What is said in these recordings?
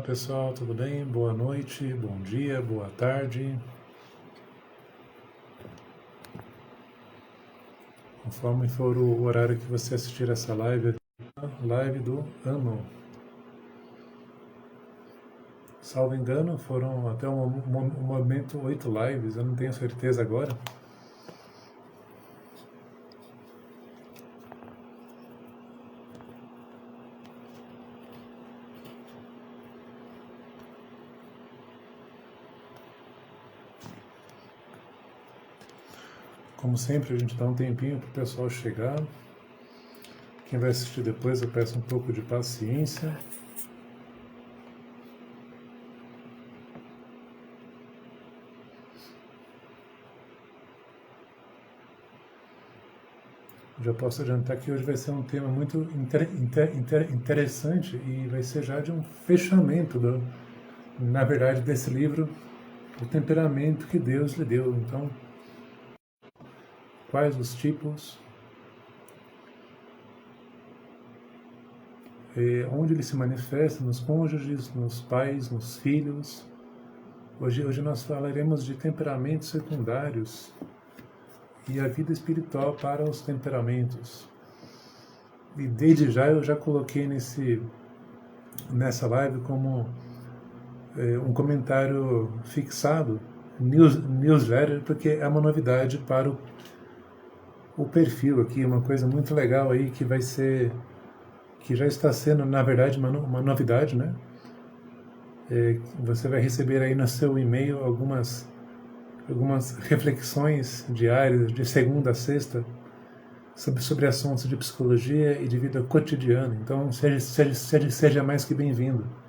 Pessoal, tudo bem? Boa noite, bom dia, boa tarde. Conforme for o horário que você assistir essa live, live do ano. Salvo engano, foram até um momento 8 lives, eu não tenho certeza agora. Como sempre, a gente dá um tempinho para o pessoal chegar. Quem vai assistir depois, eu peço um pouco de paciência. Já posso adiantar que hoje vai ser um tema muito interessante e vai ser já de um fechamento, na verdade, desse livro, o temperamento que Deus lhe deu. Então, quais os tipos, onde ele se manifesta, nos cônjuges, nos pais, nos filhos. Hoje nós falaremos de temperamentos secundários e a vida espiritual para os temperamentos. E desde já eu já coloquei nessa live como um comentário fixado, newsletter, porque é uma novidade para o perfil aqui, uma coisa muito legal aí que vai ser, que já está sendo, na verdade, uma novidade, né? Você vai receber aí no seu e-mail algumas reflexões diárias, de segunda a sexta, sobre assuntos de psicologia e de vida cotidiana. Então, seja mais que bem-vindo.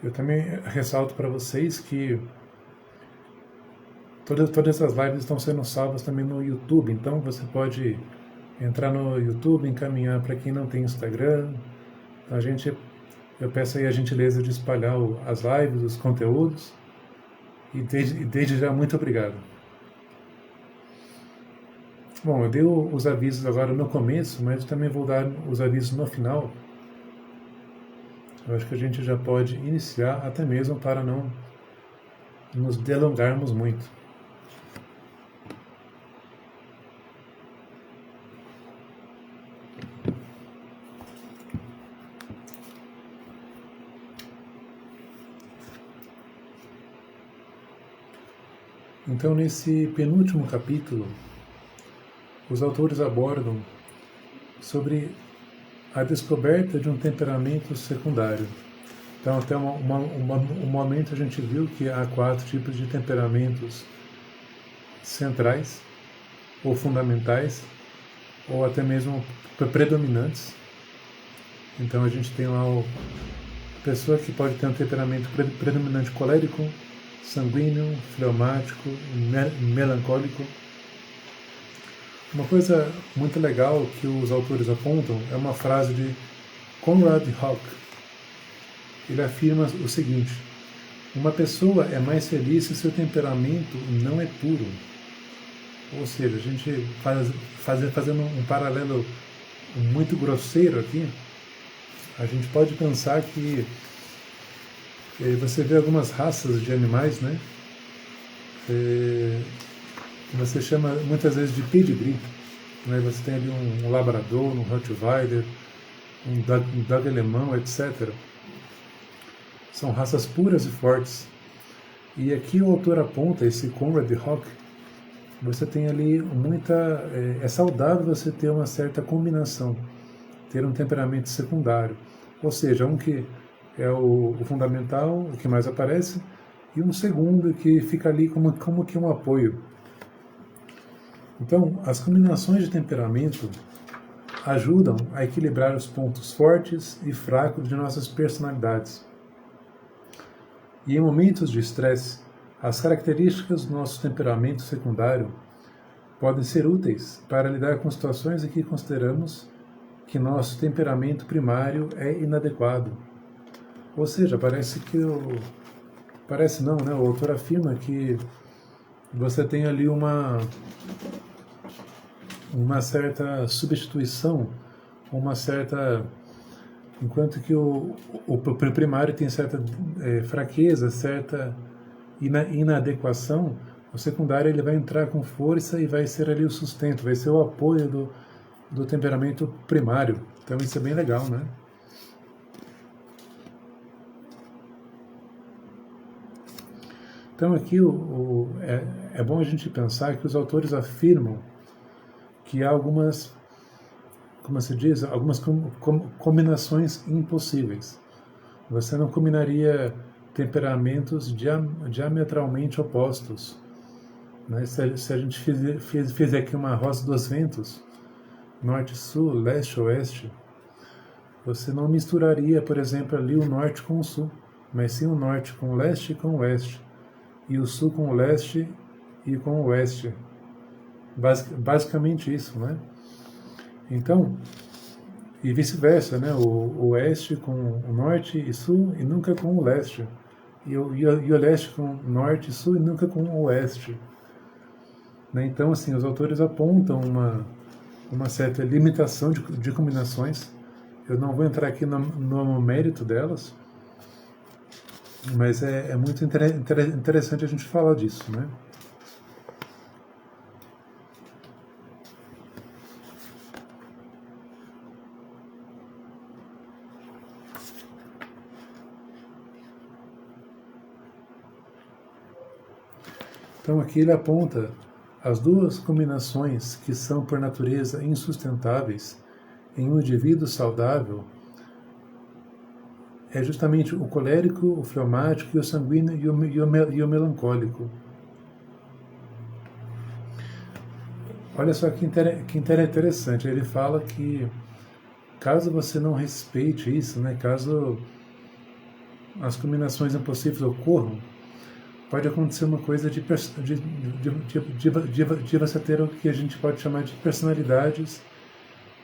Eu também ressalto para vocês que todas as lives estão sendo salvas também no YouTube, então você pode entrar no YouTube, encaminhar para quem não tem Instagram. Eu peço aí a gentileza de espalhar as lives, os conteúdos, e desde já muito obrigado. Bom, eu dei os avisos agora no começo, mas eu também vou dar os avisos no final. Eu acho que a gente já pode iniciar, até mesmo para não nos delongarmos muito. Então, nesse penúltimo capítulo, os autores abordam sobre a descoberta de um temperamento secundário. Então, até um momento a gente viu que há 4 tipos de temperamentos centrais, ou fundamentais, ou até mesmo predominantes. Então, a gente tem lá a pessoa que pode ter um temperamento predominante colérico, sanguíneo, fleumático, melancólico. Uma coisa muito legal que os autores apontam é uma frase de Conrad Hawk. Ele afirma o seguinte: uma pessoa é mais feliz se seu temperamento não é puro. Ou seja, a gente fazendo um paralelo muito grosseiro aqui, a gente pode pensar que você vê algumas raças de animais, né? Você chama muitas vezes de pedigree. Né? Você tem ali um labrador, um rottweiler, um dog alemão, etc. São raças puras e fortes. E aqui o autor aponta, esse Conrad Hawk, você tem ali é saudável você ter uma certa combinação, ter um temperamento secundário. Ou seja, um que é o fundamental, o que mais aparece, e um segundo que fica ali como que um apoio. Então, as combinações de temperamento ajudam a equilibrar os pontos fortes e fracos de nossas personalidades. E em momentos de estresse, as características do nosso temperamento secundário podem ser úteis para lidar com situações em que consideramos que nosso temperamento primário é inadequado. Ou seja, parece não, né? O autor afirma que você tem ali uma certa substituição, uma certa... Enquanto que o primário tem certa fraqueza, certa inadequação, o secundário ele vai entrar com força e vai ser ali o sustento, vai ser o apoio do temperamento primário. Então isso é bem legal, né? Então aqui é bom a gente pensar que os autores afirmam que há algumas, como se diz, algumas combinações impossíveis. Você não combinaria temperamentos diametralmente opostos. Né? Se a gente fizer aqui uma rosa dos ventos, norte-sul, leste-oeste, você não misturaria, por exemplo, ali o norte com o sul, mas sim o norte com o leste e com o oeste, e o sul com o leste e com o oeste. Basicamente isso, né? Então, e vice-versa, né? O oeste com o norte e sul e nunca com o leste. E o leste com o norte e sul e nunca com o oeste. Né? Então, assim, os autores apontam uma certa limitação de combinações. Eu não vou entrar aqui no mérito delas, mas é muito interessante a gente falar disso, né? Então aqui ele aponta as duas combinações que são por natureza insustentáveis em um indivíduo saudável é justamente o colérico, o fleumático, o sanguíneo e o melancólico. Olha só que interessante, ele fala que caso você não respeite isso, né, caso as combinações impossíveis ocorram, pode acontecer uma coisa de você ter o que a gente pode chamar de personalidades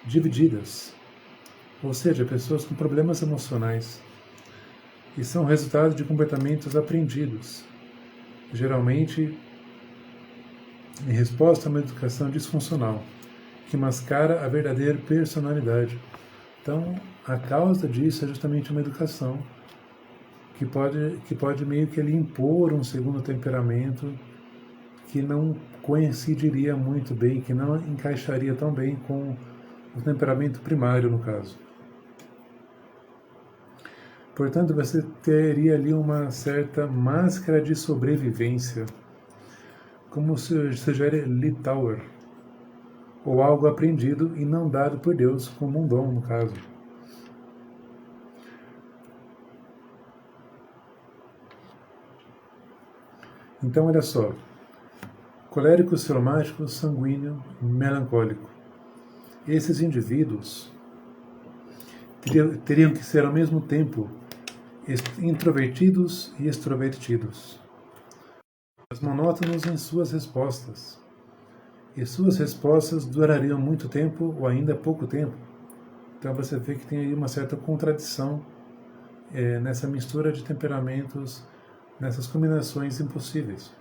divididas. Ou seja, pessoas com problemas emocionais. E são resultado de comportamentos aprendidos, geralmente em resposta a uma educação disfuncional, que mascara a verdadeira personalidade. Então, a causa disso é justamente uma educação que pode meio que ele impor um segundo temperamento que não coincidiria muito bem, que não encaixaria tão bem com o temperamento primário, no caso. Portanto, você teria ali uma certa máscara de sobrevivência, como sugere Littauer, ou algo aprendido e não dado por Deus, como um dom, no caso. Então, olha só, colérico, fleumático, sanguíneo, melancólico. Esses indivíduos teriam que ser ao mesmo tempo introvertidos e extrovertidos, mas monótonos em suas respostas. E suas respostas durariam muito tempo ou ainda pouco tempo. Então você vê que tem aí uma certa contradição nessa mistura de temperamentos, nessas combinações impossíveis.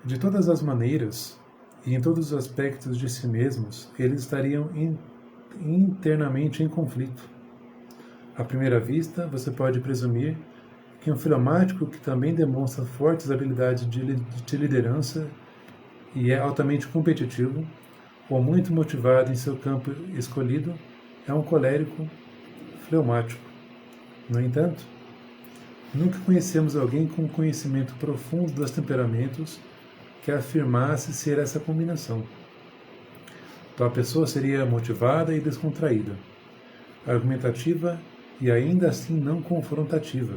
De todas as maneiras, e em todos os aspectos de si mesmos, eles estariam internamente em conflito. À primeira vista, você pode presumir que um fleumático que também demonstra fortes habilidades de liderança e é altamente competitivo, ou muito motivado em seu campo escolhido, é um colérico fleumático. No entanto, nunca conhecemos alguém com conhecimento profundo dos temperamentos que afirmasse ser essa combinação. Tal pessoa seria motivada e descontraída, argumentativa e ainda assim não confrontativa.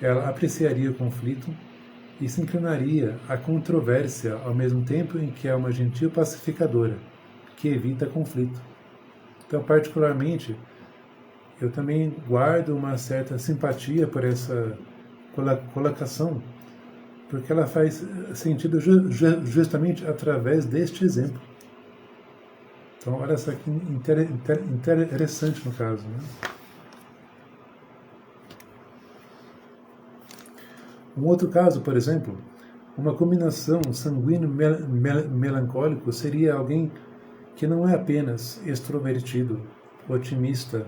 Ela apreciaria o conflito e se inclinaria à controvérsia ao mesmo tempo em que é uma gentil pacificadora, que evita conflito. Então, particularmente, eu também guardo uma certa simpatia por essa colocação, porque ela faz sentido justamente através deste exemplo. Então, olha só que interessante no caso, né? Um outro caso, por exemplo, uma combinação sanguíneo-melancólico seria alguém que não é apenas extrovertido, otimista,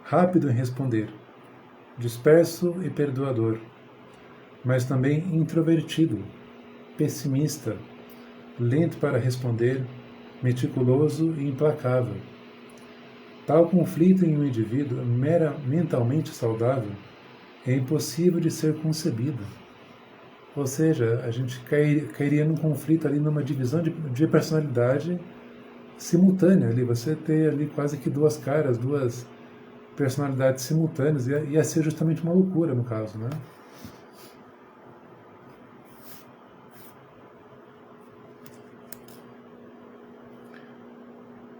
rápido em responder, disperso e perdoador, mas também introvertido, pessimista, lento para responder, meticuloso e implacável. Tal conflito em um indivíduo mentalmente saudável é impossível de ser concebido. Ou seja, a gente cairia num conflito ali, numa divisão de personalidade simultânea. Ali, você ter ali quase que duas caras, duas personalidades simultâneas, ia ser justamente uma loucura no caso, né?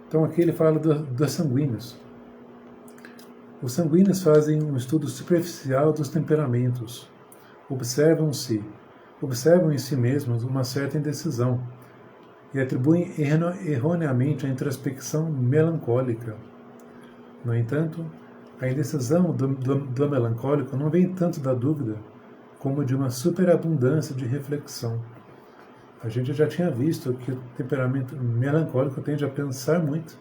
Então aqui ele fala dos sanguíneos. Os sanguíneos fazem um estudo superficial dos temperamentos, observam em si mesmos uma certa indecisão e atribuem erroneamente a introspecção melancólica. No entanto, a indecisão do melancólico não vem tanto da dúvida como de uma superabundância de reflexão. A gente já tinha visto que o temperamento melancólico tende a pensar muito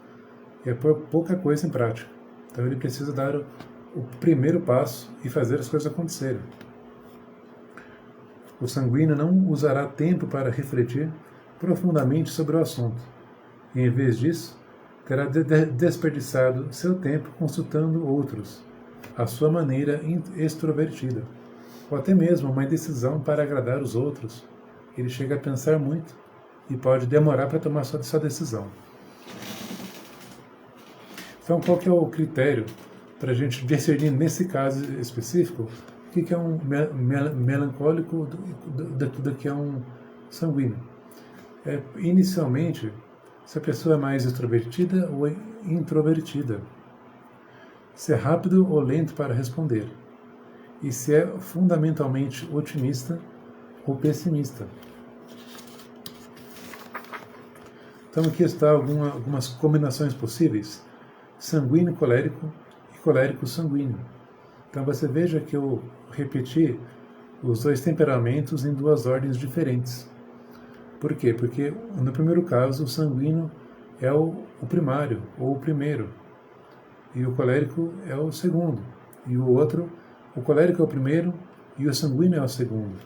e a pôr pouca coisa em prática. Então ele precisa dar o primeiro passo e fazer as coisas acontecerem. O sanguíneo não usará tempo para refletir profundamente sobre o assunto. E, em vez disso, terá desperdiçado seu tempo consultando outros, à sua maneira extrovertida, ou até mesmo uma indecisão para agradar os outros. Ele chega a pensar muito e pode demorar para tomar sua decisão. Então, qual que é o critério para a gente discernir, nesse caso específico, o que é um melancólico do que é um sanguíneo? Inicialmente, se a pessoa é mais extrovertida ou introvertida, se é rápido ou lento para responder, e se é fundamentalmente otimista ou pessimista. Então aqui está algumas combinações possíveis: sanguíneo colérico e colérico sanguíneo. Então você veja que eu repeti os dois temperamentos em duas ordens diferentes. Por quê? Porque no primeiro caso o sanguíneo é o primário, ou o primeiro, e o colérico é o segundo, e o outro, o colérico é o primeiro e o sanguíneo é o segundo.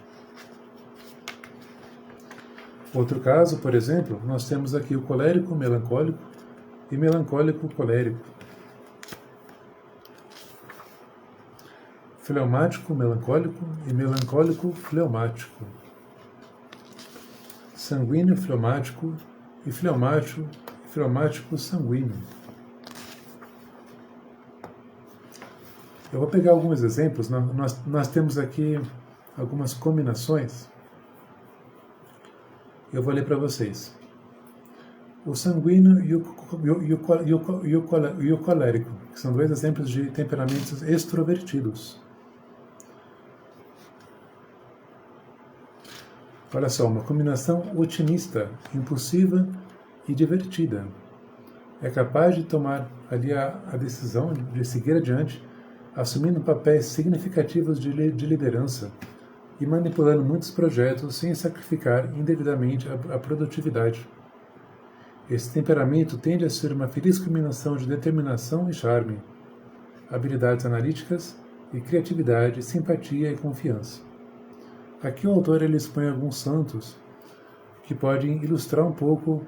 Outro caso, por exemplo, nós temos aqui o colérico melancólico e melancólico colérico. Fleumático melancólico e melancólico fleumático. Sanguíneo fleumático e fleumático sanguíneo. Eu vou pegar alguns exemplos. Nós temos aqui algumas combinações. Eu vou ler para vocês. O sanguíneo e o colérico, que são dois exemplos de temperamentos extrovertidos. Olha só, uma combinação otimista, impulsiva e divertida. É capaz de tomar ali a decisão de seguir adiante, assumindo papéis significativos de liderança e manipulando muitos projetos sem sacrificar indevidamente a produtividade. Esse temperamento tende a ser uma feliz combinação de determinação e charme, habilidades analíticas e criatividade, simpatia e confiança. Aqui o autor ele expõe alguns santos que podem ilustrar um pouco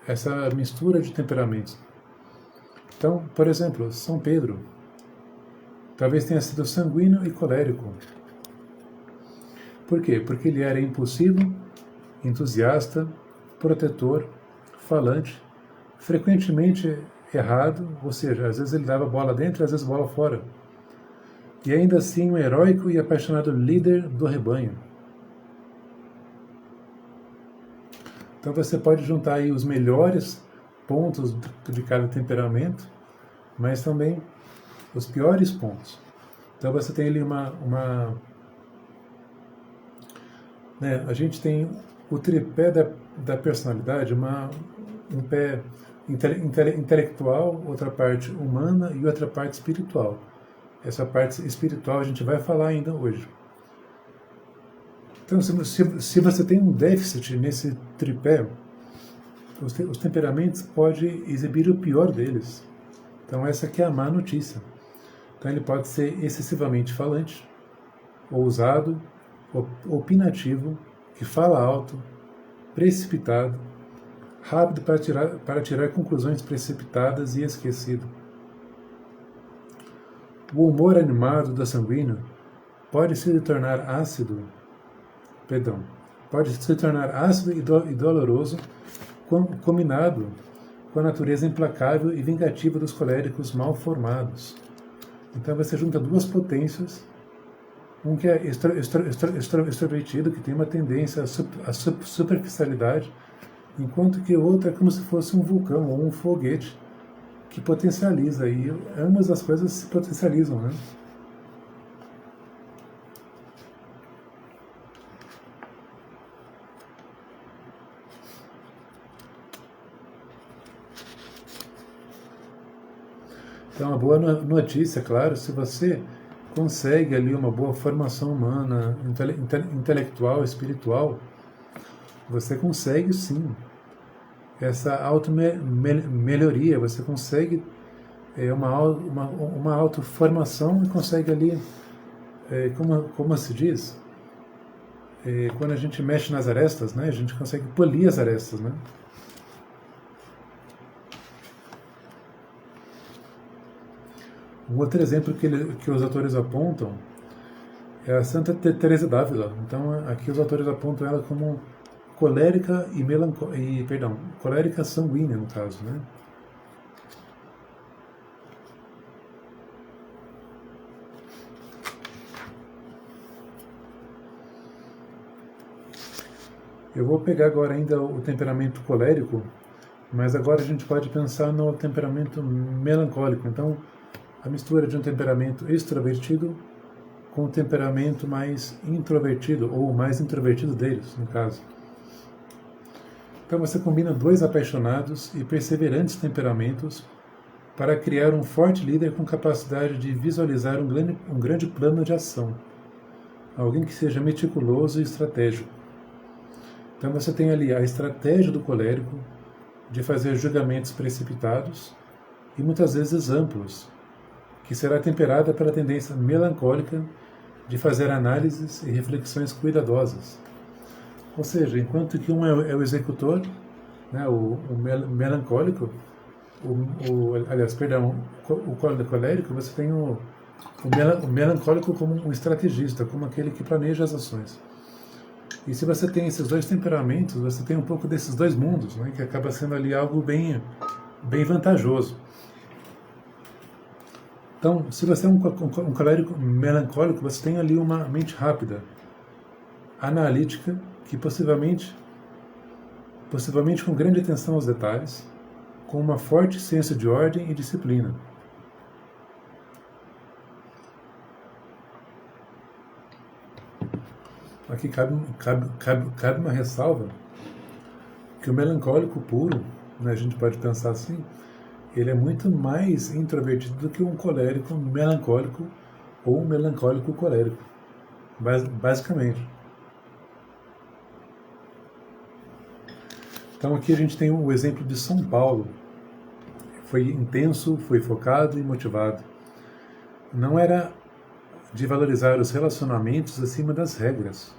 essa mistura de temperamentos. Então, por exemplo, São Pedro talvez tenha sido sanguíneo e colérico. Por quê? Porque ele era impulsivo, entusiasta, protetor, falante, frequentemente errado, ou seja, às vezes ele dava bola dentro e às vezes bola fora. E ainda assim um heróico e apaixonado líder do rebanho. Então você pode juntar aí os melhores pontos de cada temperamento, mas também os piores pontos. Então você tem ali a gente tem o tripé da personalidade, um pé intelectual, outra parte humana e outra parte espiritual. Essa parte espiritual a gente vai falar ainda hoje. Então, se você tem um déficit nesse tripé, os temperamentos podem exibir o pior deles. Então, essa aqui é a má notícia. Então, ele pode ser excessivamente falante, ousado, opinativo, que fala alto, precipitado, rápido para tirar conclusões precipitadas e esquecido. O humor animado do sanguíneo pode se tornar ácido e doloroso, combinado com a natureza implacável e vingativa dos coléricos mal formados. Então você junta duas potências, um que é extrovertido, que tem uma tendência à superficialidade, enquanto que o outro é como se fosse um vulcão ou um foguete que potencializa, e ambas as coisas se potencializam, né? Então, uma boa notícia, claro, se você consegue ali uma boa formação humana, intelectual, espiritual, você consegue sim essa auto-melhoria, você consegue uma auto-formação e consegue ali, como se diz, quando a gente mexe nas arestas, né, a gente consegue polir as arestas, né? Um outro exemplo que os autores apontam é a Santa Teresa d'Ávila. Então, aqui os autores apontam ela como colérica colérica sanguínea, no caso, né? Eu vou pegar agora ainda o temperamento colérico, mas agora a gente pode pensar no temperamento melancólico. Então, a mistura de um temperamento extrovertido com um temperamento mais introvertido, ou mais introvertido deles, no caso. Então você combina dois apaixonados e perseverantes temperamentos para criar um forte líder com capacidade de visualizar um grande plano de ação. Alguém que seja meticuloso e estratégico. Então você tem ali a estratégia do colérico de fazer julgamentos precipitados e muitas vezes amplos, que será temperada pela tendência melancólica de fazer análises e reflexões cuidadosas. Ou seja, enquanto que um é o executor, né, o melancólico, o colérico, você tem o melancólico como um estrategista, como aquele que planeja as ações. E se você tem esses dois temperamentos, você tem um pouco desses dois mundos, né, que acaba sendo ali algo bem vantajoso. Então, se você é um colérico melancólico, você tem ali uma mente rápida, analítica, que possivelmente com grande atenção aos detalhes, com uma forte senso de ordem e disciplina. Aqui cabe uma ressalva, que o melancólico puro, né, a gente pode pensar assim, ele é muito mais introvertido do que um colérico melancólico ou um melancólico colérico, basicamente. Então aqui a gente tem o exemplo de São Paulo. Foi intenso, foi focado e motivado. Não era de valorizar os relacionamentos acima das regras.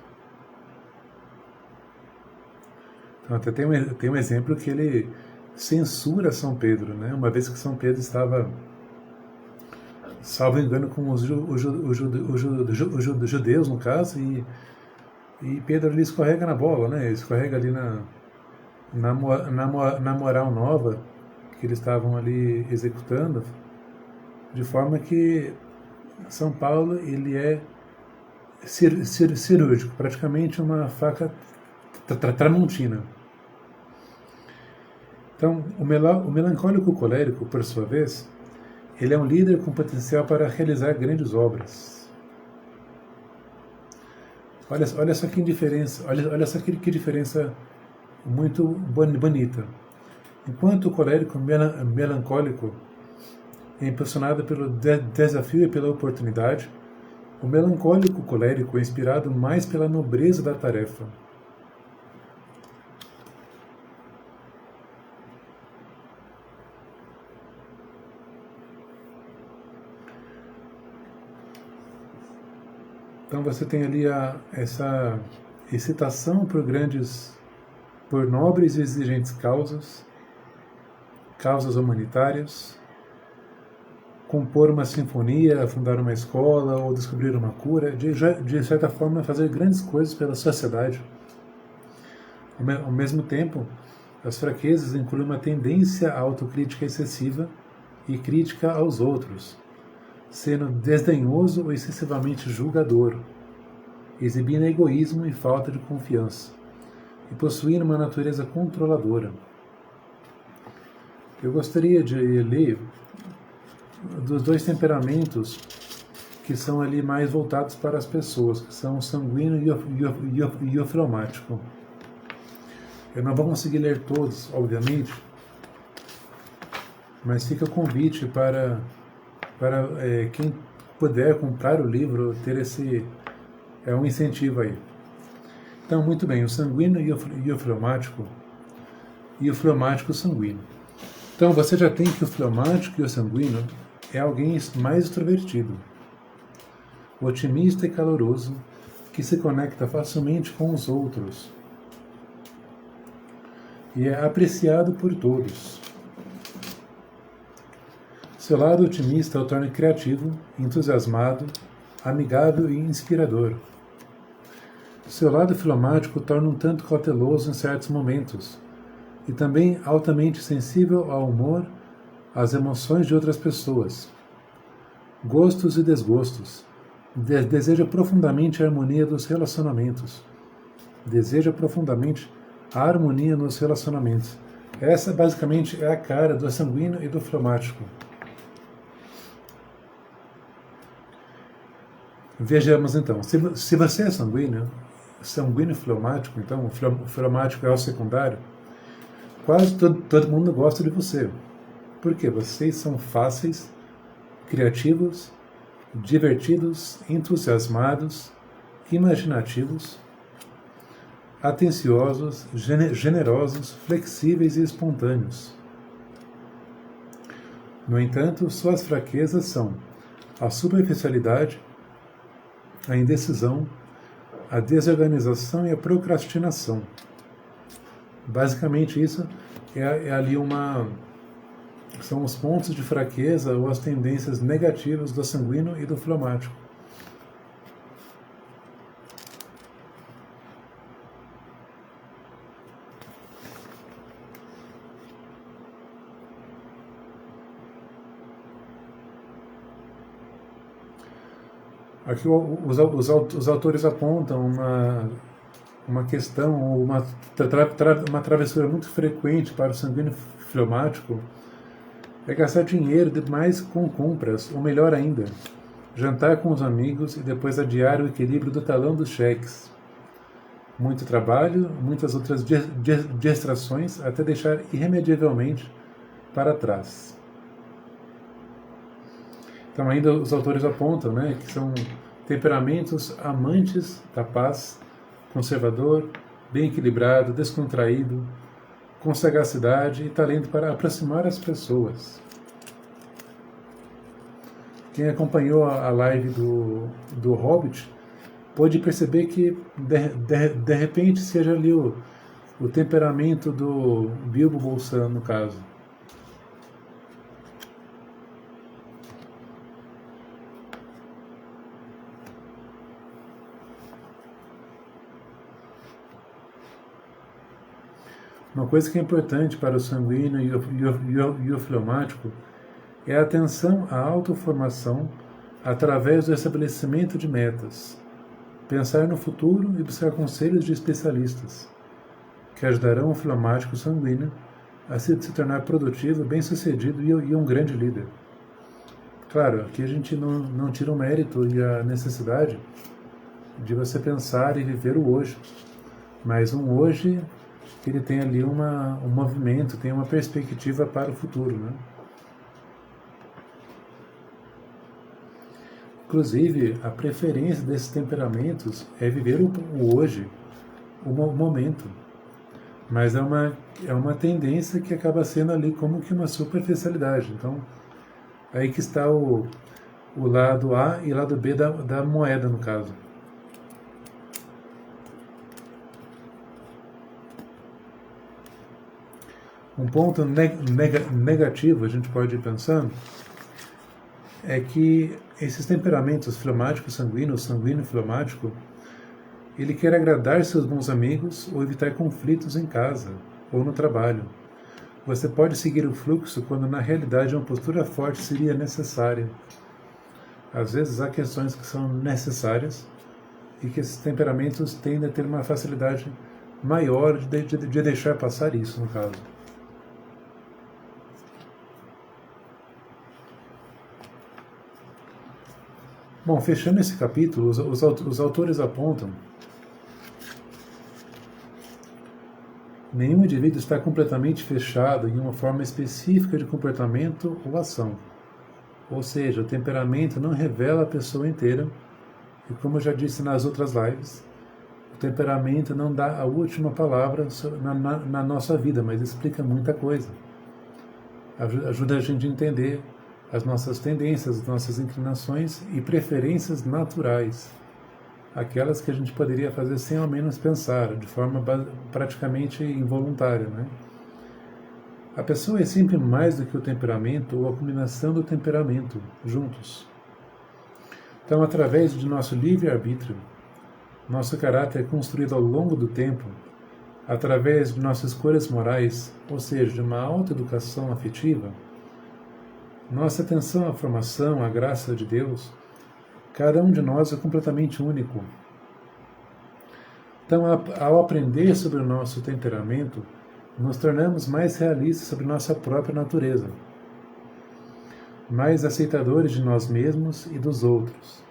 Então até tem um exemplo que ele censura São Pedro, né? Uma vez que São Pedro estava, salvo engano, com os judeus, no caso, e Pedro ali escorrega na bola, né? Escorrega ali na moral nova que eles estavam ali executando, de forma que São Paulo ele é cirúrgico, praticamente uma faca tramontina. Então, o melancólico colérico, por sua vez, ele é um líder com potencial para realizar grandes obras. Olha só que diferença, olha só que diferença muito bonita. Enquanto o colérico melancólico é impulsionado pelo desafio e pela oportunidade, O melancólico colérico é inspirado mais pela nobreza da tarefa. Então você tem ali essa excitação por nobres e exigentes causas humanitárias, compor uma sinfonia, fundar uma escola ou descobrir uma cura, de certa forma fazer grandes coisas pela sociedade. Ao mesmo tempo, as fraquezas incluem uma tendência à autocrítica excessiva e crítica aos outros, sendo desdenhoso ou excessivamente julgador, exibindo egoísmo e falta de confiança, e possuindo uma natureza controladora. Eu gostaria de ler dos dois temperamentos que são ali mais voltados para as pessoas, que são o sanguíneo e o fleumático. Eu não vou conseguir ler todos, obviamente, mas fica o convite para quem puder comprar o livro, ter esse um incentivo aí. Então, muito bem, o sanguíneo e o fleumático sanguíneo. Então, você já tem que o fleumático e o sanguíneo é alguém mais extrovertido, otimista e caloroso, que se conecta facilmente com os outros e é apreciado por todos. Seu lado otimista o torna criativo, entusiasmado, amigável e inspirador. Seu lado fleumático o torna um tanto cauteloso em certos momentos e também altamente sensível ao humor, às emoções de outras pessoas, gostos e desgostos. Deseja profundamente a harmonia dos relacionamentos. Deseja profundamente a harmonia nos relacionamentos. Essa basicamente é a cara do sanguíneo e do fleumático. Vejamos então, se você é sanguíneo e fleumático, então o fleumático é o secundário, quase todo mundo gosta de você. Por quê? Vocês são fáceis, criativos, divertidos, entusiasmados, imaginativos, atenciosos, generosos, flexíveis e espontâneos. No entanto, suas fraquezas são a superficialidade, a indecisão, a desorganização e a procrastinação. Basicamente isso é ali são os pontos de fraqueza ou as tendências negativas do sanguíneo e do fleumático. Aqui os autores apontam uma questão, uma travessura muito frequente para o sanguíneo fleumático é gastar dinheiro demais com compras, ou melhor ainda, jantar com os amigos e depois adiar o equilíbrio do talão dos cheques. Muito trabalho, muitas outras distrações, até deixar irremediavelmente para trás. Então ainda os autores apontam, que são temperamentos amantes da paz, conservador, bem equilibrado, descontraído, com sagacidade e talento para aproximar as pessoas. Quem acompanhou a live do Hobbit pôde perceber que de repente seja ali o temperamento do Bilbo Bolsã, no caso. Uma coisa que é importante para o sanguíneo e o fleumático é a atenção à autoformação através do estabelecimento de metas, pensar no futuro e buscar conselhos de especialistas, que ajudarão o fleumático sanguíneo a se tornar produtivo, bem-sucedido e um grande líder. Claro, aqui a gente não tira o mérito e a necessidade de você pensar e viver o hoje, mas um hoje que ele tem ali um movimento, tem uma perspectiva para o futuro, Inclusive, a preferência desses temperamentos é viver o hoje, o momento. Mas é uma tendência que acaba sendo ali como que uma superficialidade. Então, aí que está o lado A e lado B da moeda, no caso. Um ponto negativo, a gente pode ir pensando, é que esses temperamentos fleumático, sanguíneo e fleumático, ele quer agradar seus bons amigos ou evitar conflitos em casa ou no trabalho. Você pode seguir o fluxo quando na realidade uma postura forte seria necessária. Às vezes há questões que são necessárias e que esses temperamentos tendem a ter uma facilidade maior de deixar passar isso, no caso. Bom, fechando esse capítulo, os autores apontam: nenhum indivíduo está completamente fechado em uma forma específica de comportamento ou ação. Ou seja, o temperamento não revela a pessoa inteira, e como eu já disse nas outras lives, o temperamento não dá a última palavra na nossa vida, mas explica muita coisa. Ajuda a gente a entender as nossas tendências, as nossas inclinações e preferências naturais, aquelas que a gente poderia fazer sem ao menos pensar, de forma praticamente involuntária, né? A pessoa é sempre mais do que o temperamento ou a combinação do temperamento, juntos. Então, através de nosso livre-arbítrio, nosso caráter é construído ao longo do tempo, através de nossas escolhas morais, ou seja, de uma autoeducação afetiva, nossa atenção à formação, à graça de Deus, cada um de nós é completamente único. Então, ao aprender sobre o nosso temperamento, nos tornamos mais realistas sobre nossa própria natureza, mais aceitadores de nós mesmos e dos outros,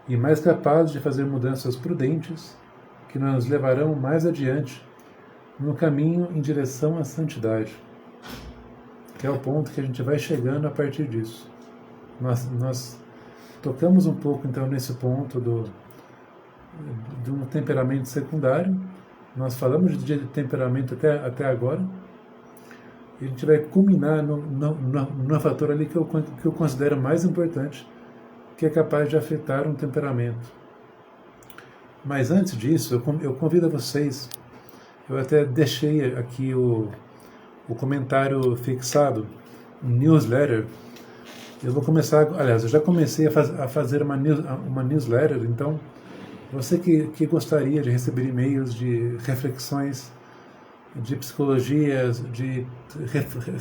e mais capazes de fazer mudanças prudentes que nos levarão mais adiante no caminho em direção à santidade, que é o ponto que a gente vai chegando a partir disso. Nós tocamos um pouco, então, nesse ponto de um temperamento secundário. Nós falamos de temperamento até agora, e a gente vai culminar no fator ali que eu considero mais importante, que é capaz de afetar um temperamento. Mas antes disso, eu convido a vocês, eu até deixei aqui o comentário fixado, um newsletter. Eu vou começar, aliás, eu já comecei a fazer uma newsletter, então você que gostaria de receber e-mails de reflexões de psicologias, de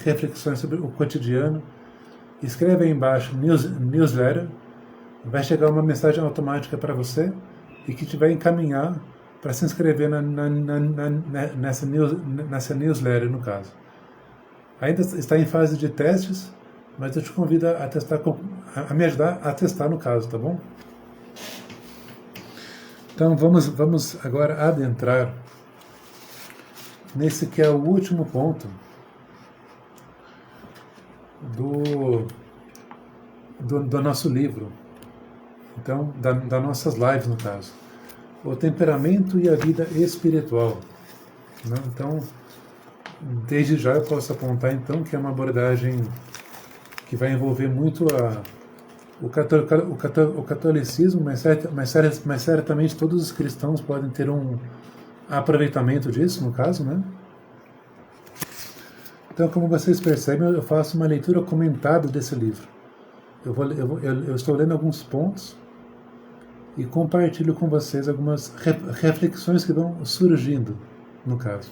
reflexões sobre o cotidiano, escreve aí embaixo newsletter, vai chegar uma mensagem automática para você e que te vai encaminhar para se inscrever nessa newsletter, no caso. Ainda está em fase de testes, mas eu te convido a testar, a me ajudar a testar, no caso, tá bom? Então vamos agora adentrar nesse que é o último ponto do nosso livro, então das nossas lives, no caso, o temperamento e a vida espiritual, né? Então, desde já eu posso apontar então que é uma abordagem que vai envolver muito o catolicismo, mas certamente todos os cristãos podem ter um aproveitamento disso, no caso, né? Então, como vocês percebem, eu faço uma leitura comentada desse livro. Eu estou lendo alguns pontos e compartilho com vocês algumas reflexões que vão surgindo, no caso.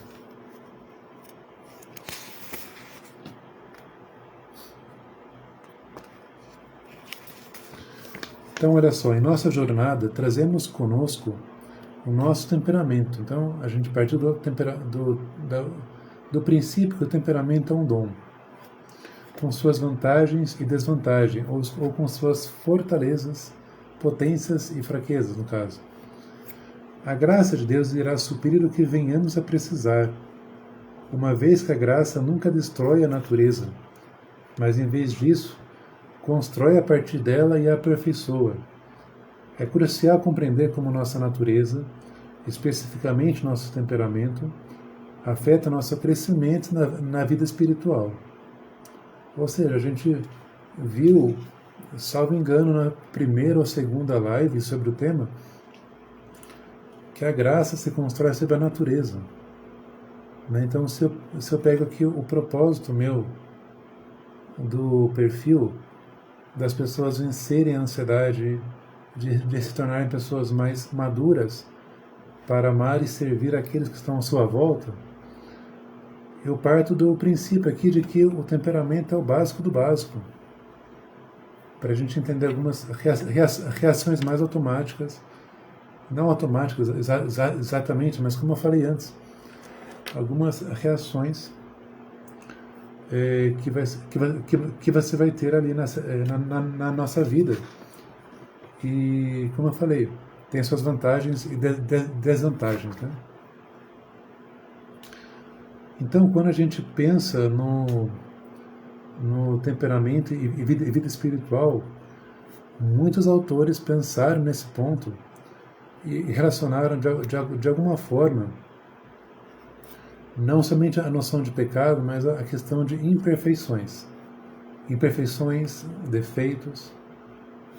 Então, olha só, em nossa jornada trazemos conosco o nosso temperamento. Então, a gente parte do princípio que o temperamento é um dom, com suas vantagens e desvantagens, ou com suas fortalezas, potências e fraquezas, no caso. A graça de Deus irá suprir o que venhamos a precisar, uma vez que a graça nunca destrói a natureza, mas em vez disso, constrói a partir dela e a aperfeiçoa. É crucial compreender como nossa natureza, especificamente nosso temperamento, afeta nosso crescimento na vida espiritual. Ou seja, a gente viu, salvo engano, na primeira ou segunda live sobre o tema, que a graça se constrói sobre a natureza. Então, se eu pego aqui o propósito meu do perfil das pessoas vencerem a ansiedade, de se tornarem pessoas mais maduras para amar e servir aqueles que estão à sua volta, eu parto do princípio aqui de que o temperamento é o básico do básico, para a gente entender algumas reações mais automáticas, não automáticas exatamente, mas como eu falei antes, algumas reações que você vai ter ali na nossa vida. E, como eu falei, tem suas vantagens e desvantagens, né? Então, quando a gente pensa no temperamento e vida espiritual, muitos autores pensaram nesse ponto e relacionaram de alguma forma não somente a noção de pecado, mas a questão de imperfeições, defeitos,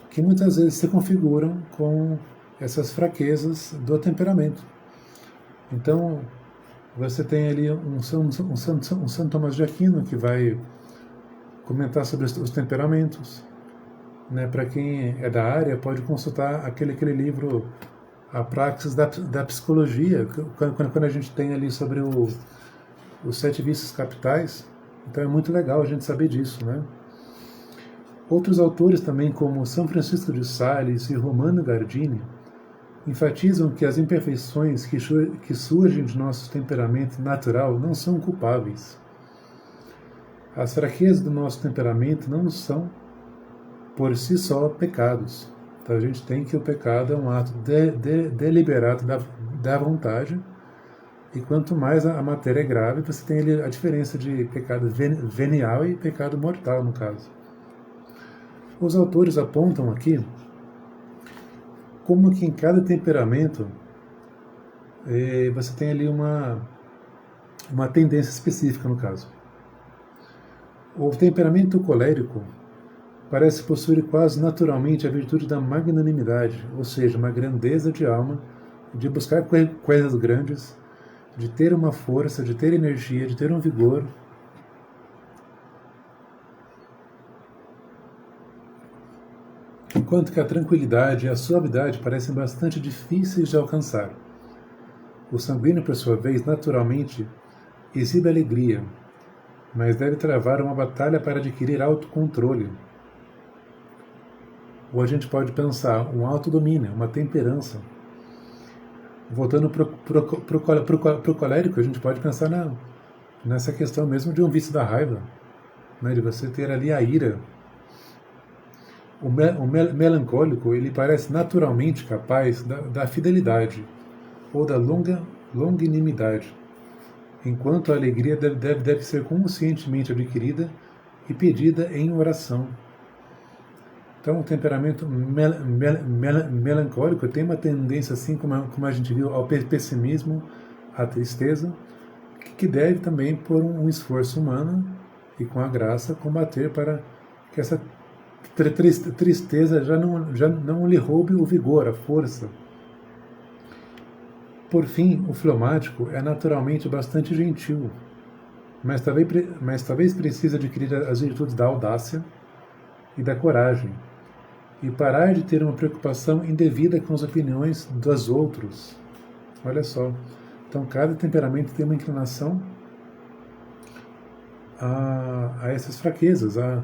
que muitas vezes se configuram com essas fraquezas do temperamento. Então, você tem ali um São Tomás de Aquino que vai comentar sobre os temperamentos. Né? Para quem é da área, pode consultar aquele livro, A Praxis da Psicologia, quando a gente tem ali sobre os 7 vícios capitais. Então é muito legal a gente saber disso, né? Outros autores também, como São Francisco de Sales e Romano Guardini, enfatizam que as imperfeições que surgem de nosso temperamento natural não são culpáveis. As fraquezas do nosso temperamento não são, por si só, pecados. Então a gente tem que o pecado é um ato deliberado da vontade, e quanto mais a matéria é grave, você tem ali a diferença de pecado venial e pecado mortal, no caso. Os autores apontam aqui como que em cada temperamento você tem ali uma tendência específica, no caso. O temperamento colérico parece possuir quase naturalmente a virtude da magnanimidade, ou seja, uma grandeza de alma, de buscar coisas grandes, de ter uma força, de ter energia, de ter um vigor. Enquanto que a tranquilidade e a suavidade parecem bastante difíceis de alcançar. O sanguíneo, por sua vez, naturalmente exibe alegria, mas deve travar uma batalha para adquirir autocontrole. Ou a gente pode pensar um autodomínio, uma temperança. Voltando para o colérico, a gente pode pensar nessa questão mesmo de um vício da raiva, né, de você ter ali a ira. O melancólico, ele parece naturalmente capaz da fidelidade ou da longanimidade, enquanto a alegria deve ser conscientemente adquirida e pedida em oração. Então, o temperamento melancólico tem uma tendência, assim como a gente viu, ao pessimismo, à tristeza, que deve também, por um esforço humano e com a graça, combater para que essa tristeza já não lhe roube o vigor, a força. Por fim, o fleumático é naturalmente bastante gentil, mas talvez precise adquirir as virtudes da audácia e da coragem, e parar de ter uma preocupação indevida com as opiniões dos outros. Olha só. Então, cada temperamento tem uma inclinação a essas fraquezas, a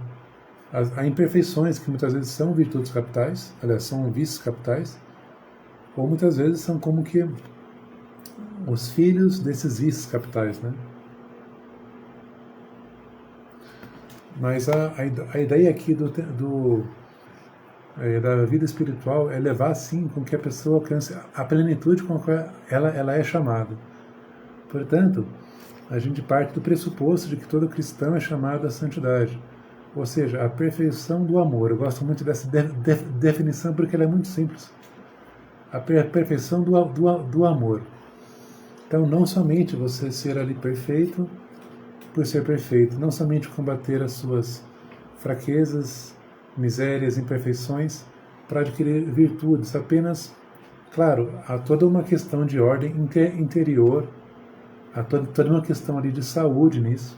imperfeições, que muitas vezes são virtudes capitais, aliás, são vícios capitais, ou muitas vezes são como que os filhos desses vícios capitais, né? Mas a ideia aqui da vida espiritual é levar, sim, com que a pessoa alcance a plenitude com que ela é chamada. Portanto, a gente parte do pressuposto de que todo cristão é chamado à santidade. Ou seja, a perfeição do amor. Eu gosto muito dessa definição porque ela é muito simples. A perfeição do amor. Então, não somente você ser ali perfeito por ser perfeito, não somente combater as suas fraquezas, misérias, imperfeições para adquirir virtudes, apenas, claro, há toda uma questão de ordem interior, há toda uma questão ali de saúde nisso,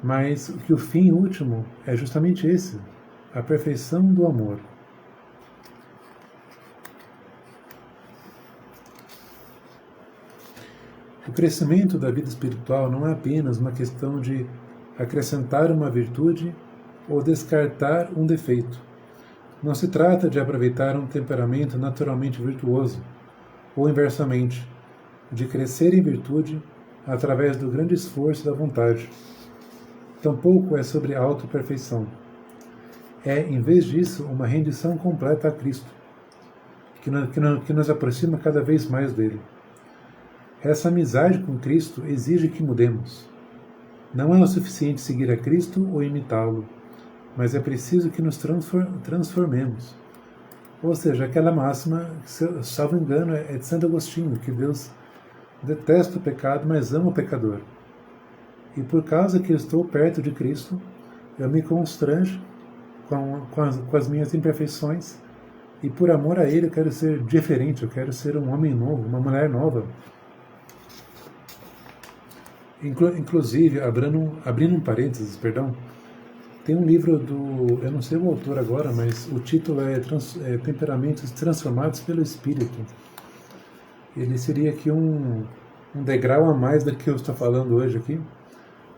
mas que o fim último é justamente esse, a perfeição do amor. O crescimento da vida espiritual não é apenas uma questão de acrescentar uma virtude ou descartar um defeito. Não se trata de aproveitar um temperamento naturalmente virtuoso, ou inversamente, de crescer em virtude através do grande esforço da vontade. Tampouco é sobre autoperfeição. É, em vez disso, uma rendição completa a Cristo, que nos aproxima cada vez mais dele. Essa amizade com Cristo exige que mudemos. Não é o suficiente seguir a Cristo ou imitá-lo, mas é preciso que nos transformemos. Ou seja, aquela máxima, salvo engano, é de Santo Agostinho, que Deus detesta o pecado, mas ama o pecador. E por causa que eu estou perto de Cristo, eu me constranjo com as minhas imperfeições, e por amor a Ele eu quero ser diferente, eu quero ser um homem novo, uma mulher nova. Inclusive, abrindo um parênteses, perdão, tem um livro eu não sei o autor agora, mas o título é Temperamentos Transformados pelo Espírito. Ele seria aqui um degrau a mais do que eu estou falando hoje aqui,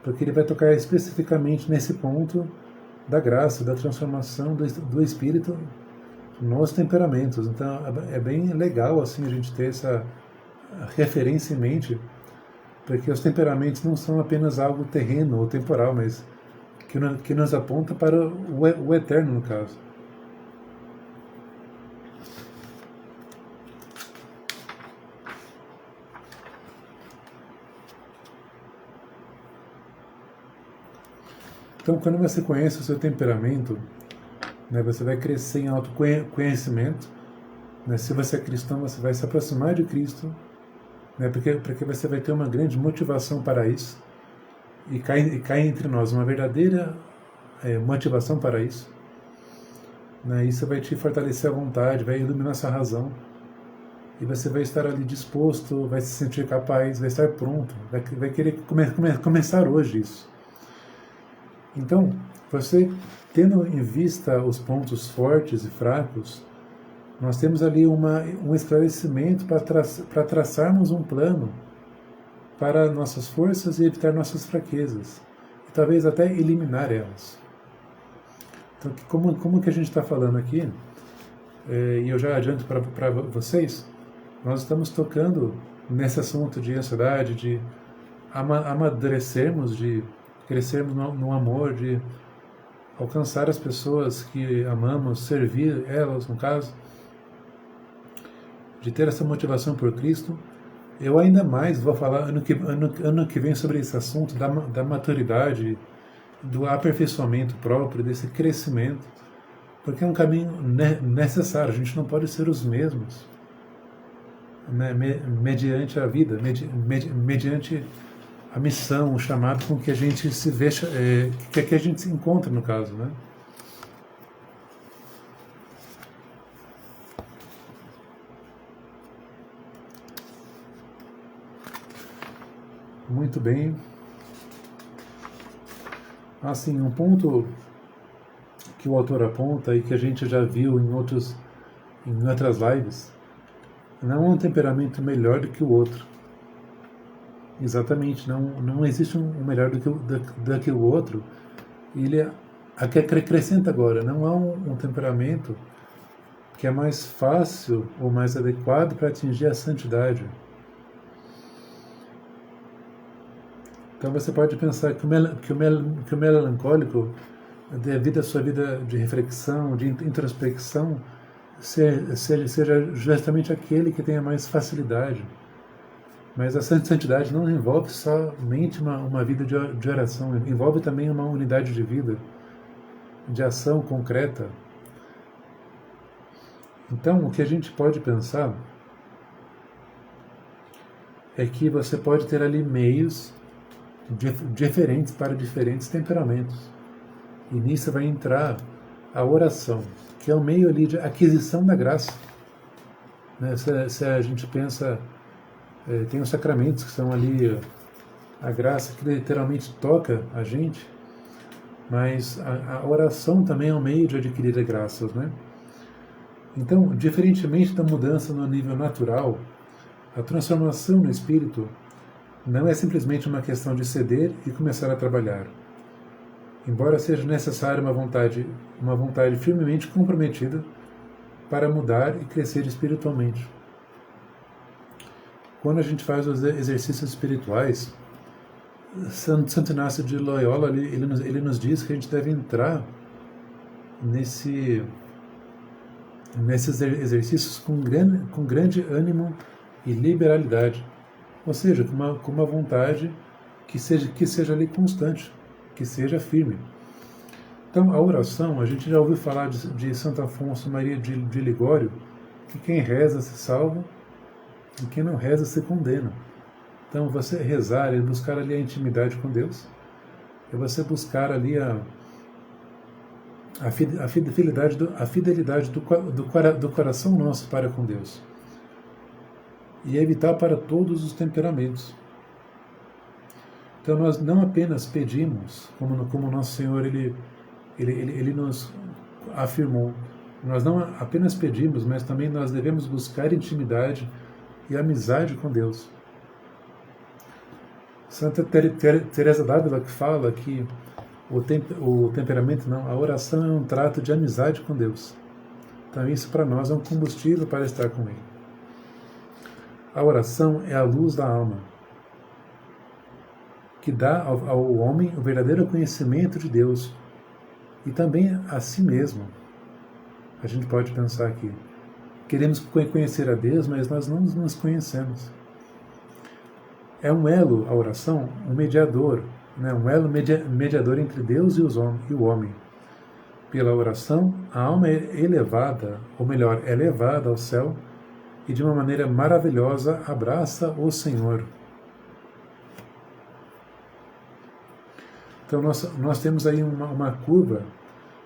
porque ele vai tocar especificamente nesse ponto da graça, da transformação do Espírito nos temperamentos. Então é bem legal assim a gente ter essa referência em mente, porque os temperamentos não são apenas algo terreno ou temporal, mas que nos aponta para o eterno, no caso. Então, quando você conhece o seu temperamento, né, você vai crescer em autoconhecimento. Né, se você é cristão, você vai se aproximar de Cristo, né, porque você vai ter uma grande motivação para isso. E cai entre nós uma verdadeira motivação para isso. Né, isso vai te fortalecer a vontade, vai iluminar sua razão. E você vai estar ali disposto, vai se sentir capaz, vai estar pronto, vai querer começar hoje isso. Então, você tendo em vista os pontos fortes e fracos, nós temos ali um esclarecimento para traçarmos um plano para nossas forças e evitar nossas fraquezas, e talvez até eliminar elas. Então, como que a gente está falando aqui, e eu já adianto para vocês, nós estamos tocando nesse assunto de ansiedade, de amadurecermos, de crescermos no amor, de alcançar as pessoas que amamos, servir elas, no caso, de ter essa motivação por Cristo. Eu ainda mais vou falar ano que vem sobre esse assunto da maturidade, do aperfeiçoamento próprio, desse crescimento, porque é um caminho necessário. A gente não pode ser os mesmos, né, mediante a vida, mediante a missão, o chamado com que a gente se veja, que a gente se encontra, no caso, né? Muito bem. Assim, um ponto que o autor aponta e que a gente já viu em outras lives, não é um temperamento melhor do que o outro. Exatamente, não existe um melhor do que o outro. Ele acrescenta agora, não há um temperamento que é mais fácil ou mais adequado para atingir a santidade. Então você pode pensar que o melancólico, devido à sua vida de reflexão, de introspecção, seja justamente aquele que tenha mais facilidade Mas a santidade não envolve somente uma vida de oração, envolve também uma unidade de vida, de ação concreta. Então, o que a gente pode pensar é que você pode ter ali meios diferentes para diferentes temperamentos. E nisso vai entrar a oração, que é um meio ali de aquisição da graça. Né? Se a gente pensa, tem os sacramentos que são ali a graça que literalmente toca a gente, mas a oração também é um meio de adquirir as graças, né? Então, diferentemente da mudança no nível natural, a transformação no espírito não é simplesmente uma questão de ceder e começar a trabalhar. Embora seja necessária uma vontade firmemente comprometida para mudar e crescer espiritualmente. Quando a gente faz os exercícios espirituais, Santo Inácio de Loyola ele nos diz que a gente deve entrar nesses exercícios com grande ânimo e liberalidade, ou seja, com uma vontade que seja ali constante, que seja firme. Então, a oração, a gente já ouviu falar de Santo Afonso Maria de Ligório, que quem reza se salva e quem não reza se condena. Então, você rezar é buscar ali a intimidade com Deus, é você buscar ali a fidelidade do coração nosso para com Deus. E evitar para todos os temperamentos. Então nós não apenas pedimos, como nosso Senhor ele nos afirmou, nós não apenas pedimos, mas também nós devemos buscar intimidade e amizade com Deus. Santa Teresa d'Ávila que fala que o temperamento não, a oração é um trato de amizade com Deus. Então isso para nós é um combustível para estar com Ele. A oração é a luz da alma, que dá ao homem o verdadeiro conhecimento de Deus e também a si mesmo. A gente pode pensar que queremos conhecer a Deus, mas nós não nos conhecemos. É um elo, a oração, um mediador, né? Um elo mediador entre Deus e o homem. Pela oração, a alma é elevada, ou melhor, é levada ao céu, e de uma maneira maravilhosa abraça o Senhor. Então nós temos aí uma curva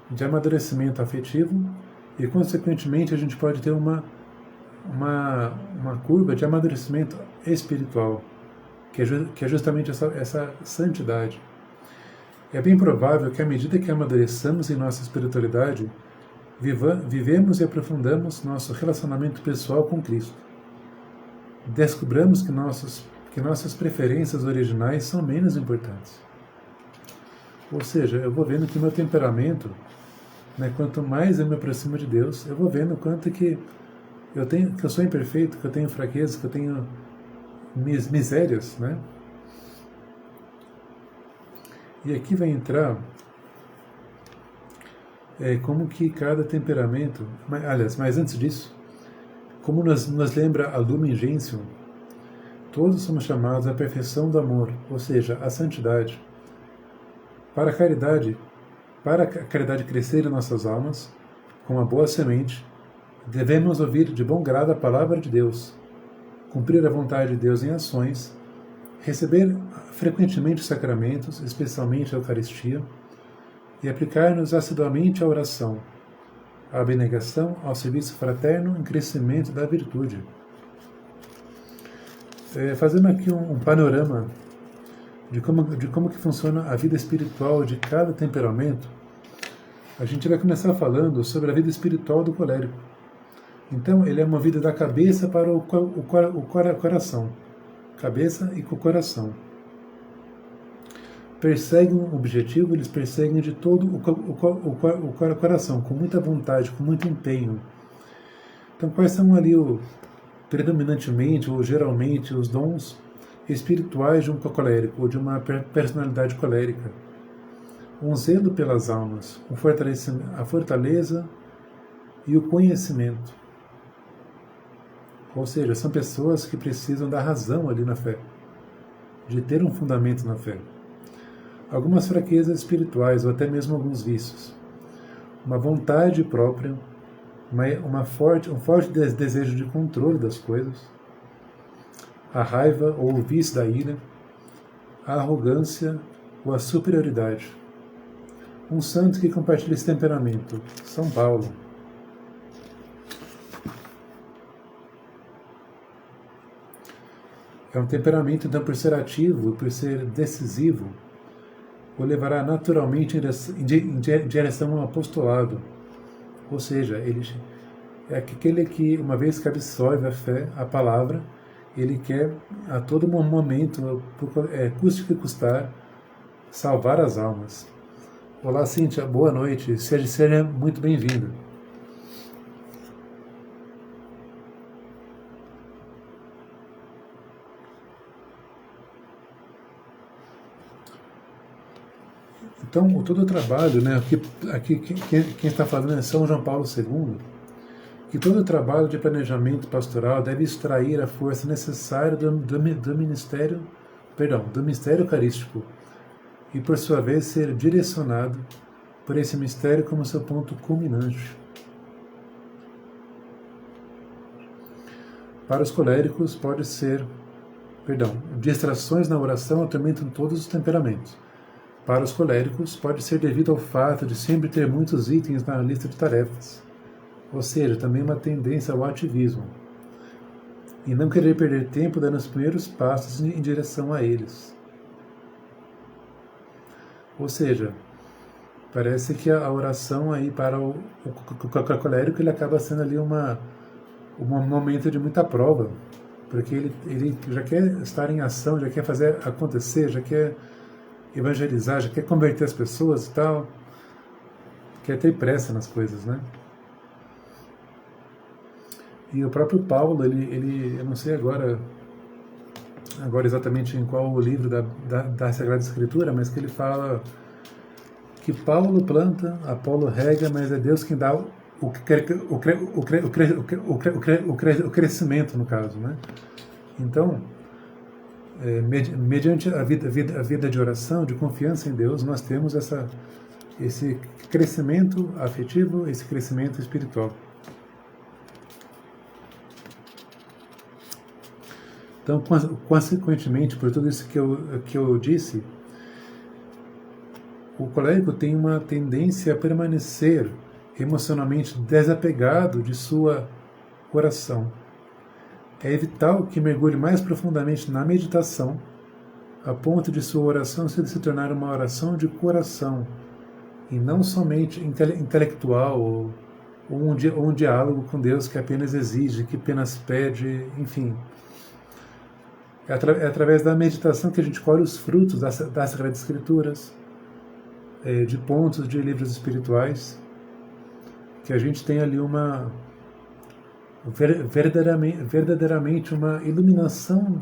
de amadurecimento afetivo e, consequentemente, a gente pode ter uma curva de amadurecimento espiritual, que é justamente essa santidade. É bem provável que, à medida que amadureçamos em nossa espiritualidade, vivemos e aprofundamos nosso relacionamento pessoal com Cristo. Descobramos que nossas preferências originais são menos importantes. Ou seja, eu vou vendo que meu temperamento, né, quanto mais eu me aproximo de Deus, eu vou vendo quanto que eu sou imperfeito, que eu tenho fraquezas, que eu tenho misérias, né? E aqui vai entrar como que cada temperamento, mas antes disso, como nos lembra a Lumen Gentium, todos somos chamados à perfeição do amor, ou seja, à santidade. Para a caridade crescer em nossas almas, com uma boa semente, devemos ouvir de bom grado a palavra de Deus, cumprir a vontade de Deus em ações, receber frequentemente os sacramentos, especialmente a Eucaristia, e aplicar-nos assiduamente à oração, à abnegação, ao serviço fraterno em crescimento da virtude. Fazendo aqui um panorama de como que funciona a vida espiritual de cada temperamento, a gente vai começar falando sobre a vida espiritual do colérico. Então, ele é movido da cabeça para o coração. Cabeça e coração. Perseguem um objetivo, eles perseguem de todo o coração, com muita vontade, com muito empenho. Então, quais são ali predominantemente ou geralmente os dons espirituais de um colérico ou de uma personalidade colérica? Um zelo pelas almas, a fortaleza e o conhecimento. Ou seja, são pessoas que precisam da razão ali na fé, de ter um fundamento na fé. Algumas fraquezas espirituais ou até mesmo alguns vícios. Uma vontade própria, um forte desejo de controle das coisas, a raiva ou o vício da ira, a arrogância ou a superioridade. Um santo que compartilha esse temperamento, São Paulo. É um temperamento, então, por ser ativo, por ser decisivo, o levará naturalmente em direção ao apostolado. Ou seja, ele é aquele que, uma vez que absorve a fé, a palavra, ele quer a todo momento, custe o que custar, salvar as almas. Olá, Cíntia, boa noite, seja muito bem-vinda. Então, todo o trabalho, né, aqui quem está falando é São João Paulo II, que todo o trabalho de planejamento pastoral deve extrair a força necessária do mistério eucarístico e, por sua vez, ser direcionado por esse mistério como seu ponto culminante. Para os coléricos pode ser, distrações na oração atormentam todos os temperamentos. Para os coléricos, pode ser devido ao fato de sempre ter muitos itens na lista de tarefas, ou seja, também uma tendência ao ativismo, e não querer perder tempo dando os primeiros passos em direção a eles. Ou seja, parece que a oração aí para o colérico ele acaba sendo ali um momento de muita prova, porque ele já quer estar em ação, já quer fazer acontecer, já quer evangelizar, já quer converter as pessoas e tal, quer ter pressa nas coisas, né? E o próprio Paulo, eu não sei agora exatamente em qual livro da Sagrada Escritura, mas que ele fala que Paulo planta, Apolo rega, mas é Deus quem dá o crescimento, no caso, né? Então, mediante a vida de oração, de confiança em Deus, nós temos esse crescimento afetivo, esse crescimento espiritual. Então, consequentemente, por tudo isso que eu disse, o colérico tem uma tendência a permanecer emocionalmente desapegado de sua oração. É vital que mergulhe mais profundamente na meditação, a ponto de sua oração se tornar uma oração de coração, e não somente intelectual ou um diálogo com Deus que apenas exige, que apenas pede, enfim. É através da meditação que a gente colhe os frutos das Sagradas Escrituras, de pontos de livros espirituais, que a gente tem ali verdadeiramente uma iluminação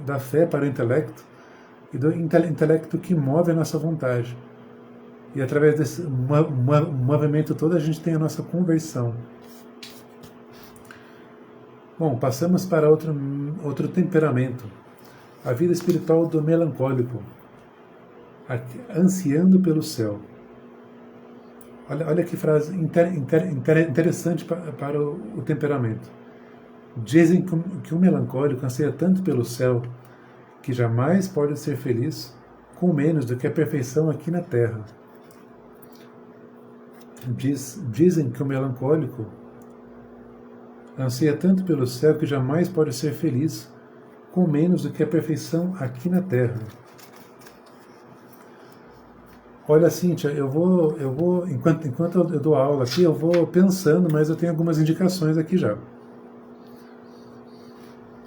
da fé para o intelecto, e do intelecto que move a nossa vontade. E através desse movimento todo a gente tem a nossa conversão. Bom, passamos para outro temperamento, a vida espiritual do melancólico, ansiando pelo céu. Olha que frase interessante para o temperamento. Dizem que o melancólico anseia tanto pelo céu que jamais pode ser feliz com menos do que a perfeição aqui na terra. Dizem que o melancólico anseia tanto pelo céu que jamais pode ser feliz com menos do que a perfeição aqui na terra. Olha, Cíntia, eu vou enquanto eu dou aula aqui, eu vou pensando, mas eu tenho algumas indicações aqui já.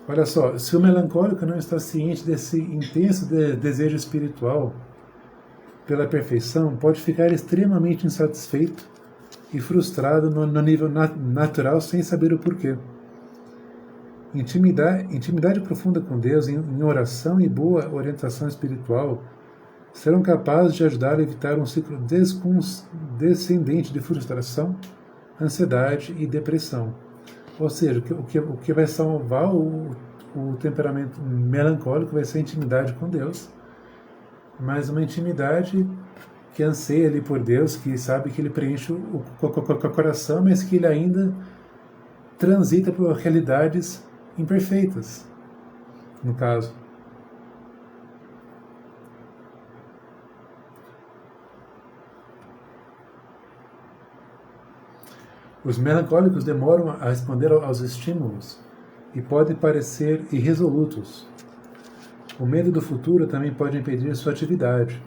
Olha só, se o melancólico não está ciente desse intenso desejo espiritual pela perfeição, pode ficar extremamente insatisfeito e frustrado no nível natural sem saber o porquê. Intimidade profunda com Deus, em oração e boa orientação espiritual serão capazes de ajudar a evitar um ciclo descendente de frustração, ansiedade e depressão. Ou seja, o que vai salvar o temperamento melancólico vai ser a intimidade com Deus, mas uma intimidade que anseia ali por Deus, que sabe que ele preenche o coração, mas que ele ainda transita por realidades imperfeitas, no caso. Os melancólicos demoram a responder aos estímulos e podem parecer irresolutos. O medo do futuro também pode impedir sua atividade.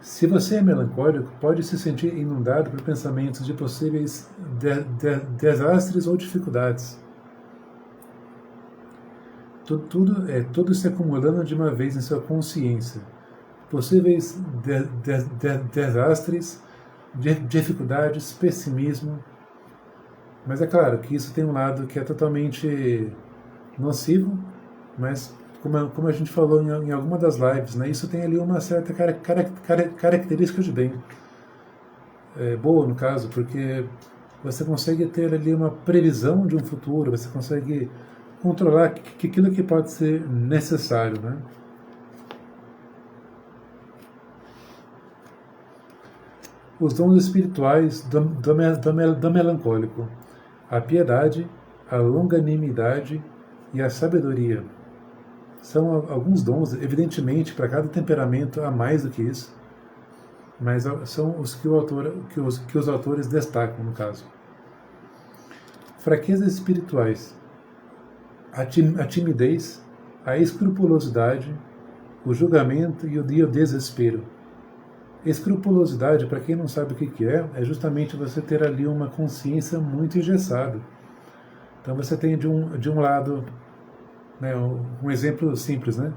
Se você é melancólico, pode se sentir inundado por pensamentos de possíveis desastres ou dificuldades. Tudo se acumulando de uma vez em sua consciência. Possíveis desastres, dificuldades, pessimismo. Mas é claro que isso tem um lado que é totalmente nocivo, mas como a gente falou em alguma das lives, né, isso tem ali uma certa característica de bem. Boa, no caso, porque você consegue ter ali uma previsão de um futuro, você consegue controlar aquilo que pode ser necessário, né? Os dons espirituais do melancólico: a piedade, a longanimidade e a sabedoria. São alguns dons, evidentemente, para cada temperamento há mais do que isso, mas são os que os autores destacam, no caso. Fraquezas espirituais: a timidez, a escrupulosidade, o julgamento e o desespero. Escrupulosidade, para quem não sabe o que é justamente você ter ali uma consciência muito engessada. Então você tem de um lado, né, um exemplo simples, né?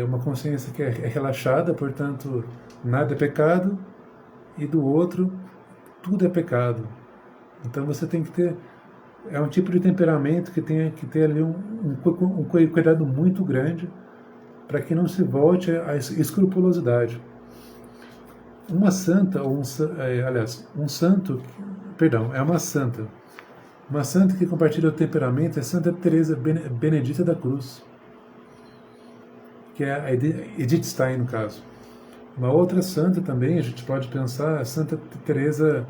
Uma consciência que é relaxada, portanto nada é pecado, e do outro tudo é pecado. Então você tem que ter, é um tipo de temperamento que tem que ter ali um cuidado muito grande para que não se volte à escrupulosidade. Uma santa, um santo, perdão, é uma santa. Uma santa que compartilha o temperamento é Santa Teresa Benedita da Cruz, que é a Edith Stein, no caso. Uma outra santa também, a gente pode pensar, a Santa Teresa,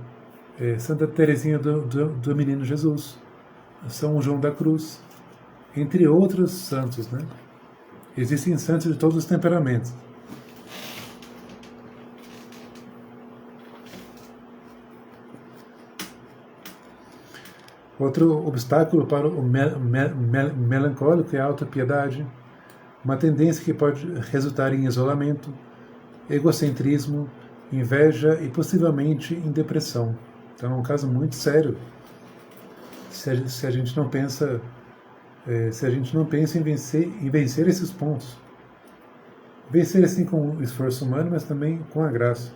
Santa Teresinha do Menino Jesus, São João da Cruz, entre outros santos, né? Existem santos de todos os temperamentos. Outro obstáculo para o melancólico é a autopiedade, uma tendência que pode resultar em isolamento, egocentrismo, inveja e possivelmente em depressão. Então é um caso muito sério se a gente não pensa em vencer esses pontos. Vencer assim com o esforço humano, mas também com a graça.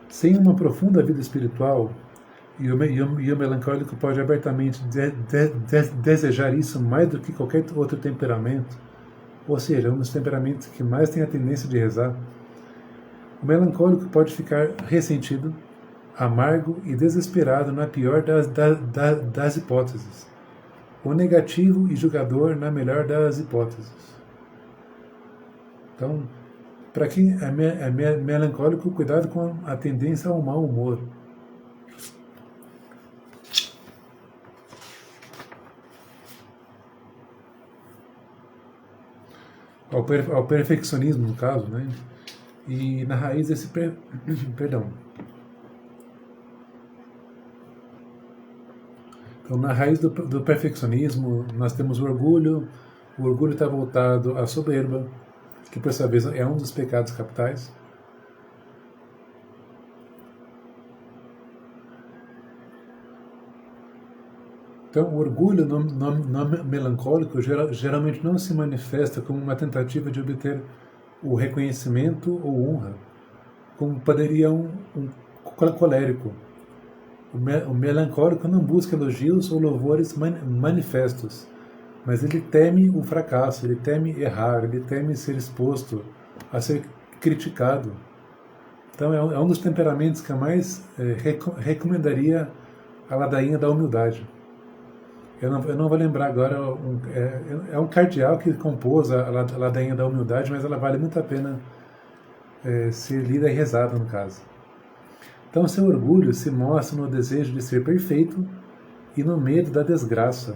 Sem uma profunda vida espiritual, e o melancólico pode abertamente desejar isso mais do que qualquer outro temperamento, ou seja, um dos temperamentos que mais tem a tendência de rezar, o melancólico pode ficar ressentido, amargo e desesperado na pior das hipóteses, ou negativo e julgador na melhor das hipóteses. Então, para quem é melancólico, cuidado com a tendência ao mau humor. Ao perfeccionismo, no caso, né? E na raiz desse perdão. Então, na raiz do perfeccionismo, nós temos o orgulho. O orgulho está voltado à soberba, que por sua vez é um dos pecados capitais. Então, o orgulho no melancólico geralmente não se manifesta como uma tentativa de obter o reconhecimento ou honra, como poderia um colérico. O melancólico não busca elogios ou louvores manifestos, mas ele teme o fracasso, ele teme errar, ele teme ser exposto a ser criticado. Então é um dos temperamentos que eu mais recomendaria a ladainha da humildade. Eu não vou lembrar agora, é um cardeal que compôs a ladainha da humildade, mas ela vale muito a pena ser lida e rezada, no caso. Então seu orgulho se mostra no desejo de ser perfeito e no medo da desgraça.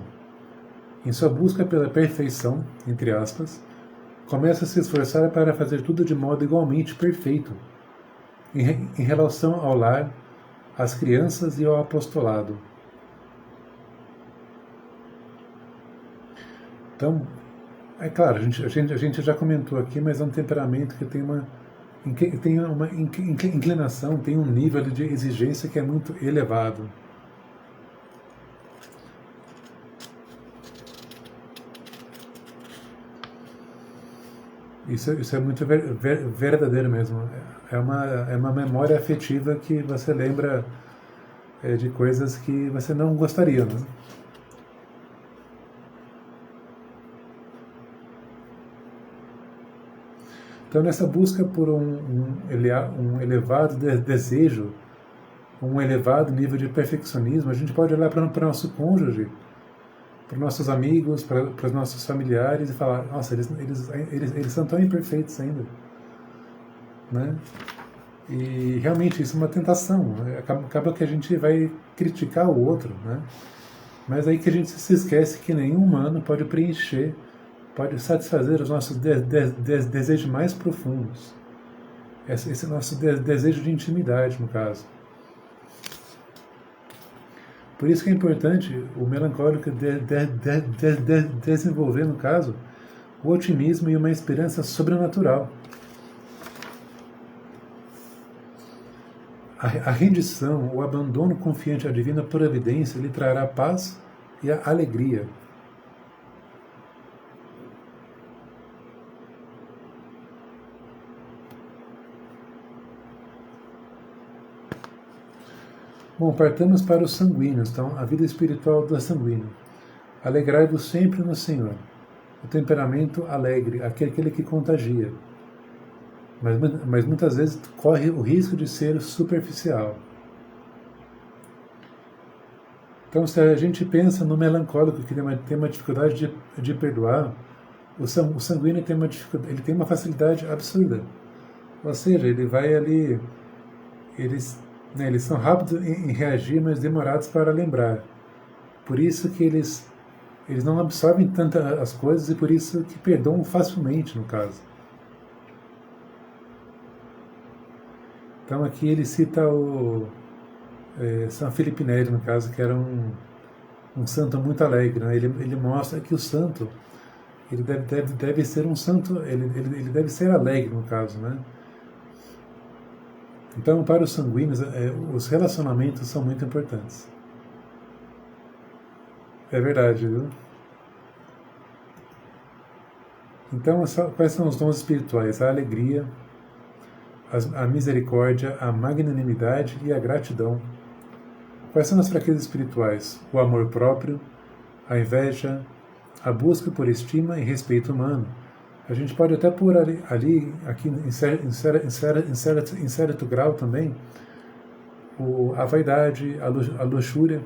Em sua busca pela perfeição, entre aspas, começa a se esforçar para fazer tudo de modo igualmente perfeito, em relação ao lar, às crianças e ao apostolado. Então, é claro, a gente já comentou aqui, mas é um temperamento que tem uma inclinação, tem um nível de exigência que é muito elevado. Isso é muito verdadeiro mesmo. É uma memória afetiva que você lembra de coisas que você não gostaria, né? Então, nessa busca por um elevado desejo, um elevado nível de perfeccionismo, a gente pode olhar para o nosso cônjuge, para os nossos amigos, para os nossos familiares e falar: nossa, eles são tão imperfeitos ainda, né? E realmente isso é uma tentação. Acaba que a gente vai criticar o outro, né? Mas aí que a gente se esquece que nenhum humano pode preencher, pode satisfazer os nossos desejos mais profundos. Esse nosso desejo de intimidade, no caso. Por isso que é importante o melancólico desenvolver, no caso, o otimismo e uma esperança sobrenatural. A rendição, o abandono confiante à divina providência lhe trará paz e a alegria. Bom, partamos para os sanguíneos, então, a vida espiritual do sanguíneo. Alegrai-vos sempre no Senhor. O temperamento alegre, aquele que contagia. Mas muitas vezes corre o risco de ser superficial. Então, se a gente pensa no melancólico que tem uma dificuldade de perdoar, o sanguíneo tem uma facilidade absurda. Ou seja, ele vai ali, eles são rápidos em reagir, mas demorados para lembrar. Por isso que eles não absorvem tanto as coisas e por isso que perdoam facilmente, no caso. Então aqui ele cita o São Felipe Neri, no caso, que era um santo muito alegre. Né? Ele mostra que o santo ele deve ser um santo, ele deve ser alegre, no caso, né? Então, para os sanguíneos, os relacionamentos são muito importantes. É verdade, viu? Então, quais são os dons espirituais? A alegria, a misericórdia, a magnanimidade e a gratidão. Quais são as fraquezas espirituais? O amor próprio, a inveja, a busca por estima e respeito humano. A gente pode até pôr aqui em certo grau também, a vaidade, a luxúria.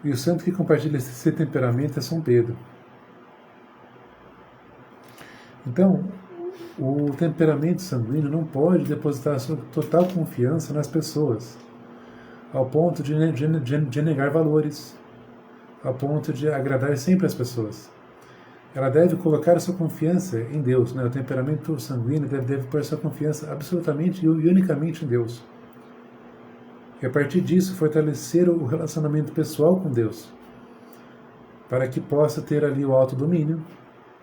E o santo que compartilha esse temperamento é São Pedro. Então, o temperamento sanguíneo não pode depositar sua total confiança nas pessoas, ao ponto de negar valores, ao ponto de agradar sempre as pessoas. Ela deve colocar sua confiança em Deus. Né? O temperamento sanguíneo deve pôr sua confiança absolutamente e unicamente em Deus. E a partir disso fortalecer o relacionamento pessoal com Deus, para que possa ter ali o autodomínio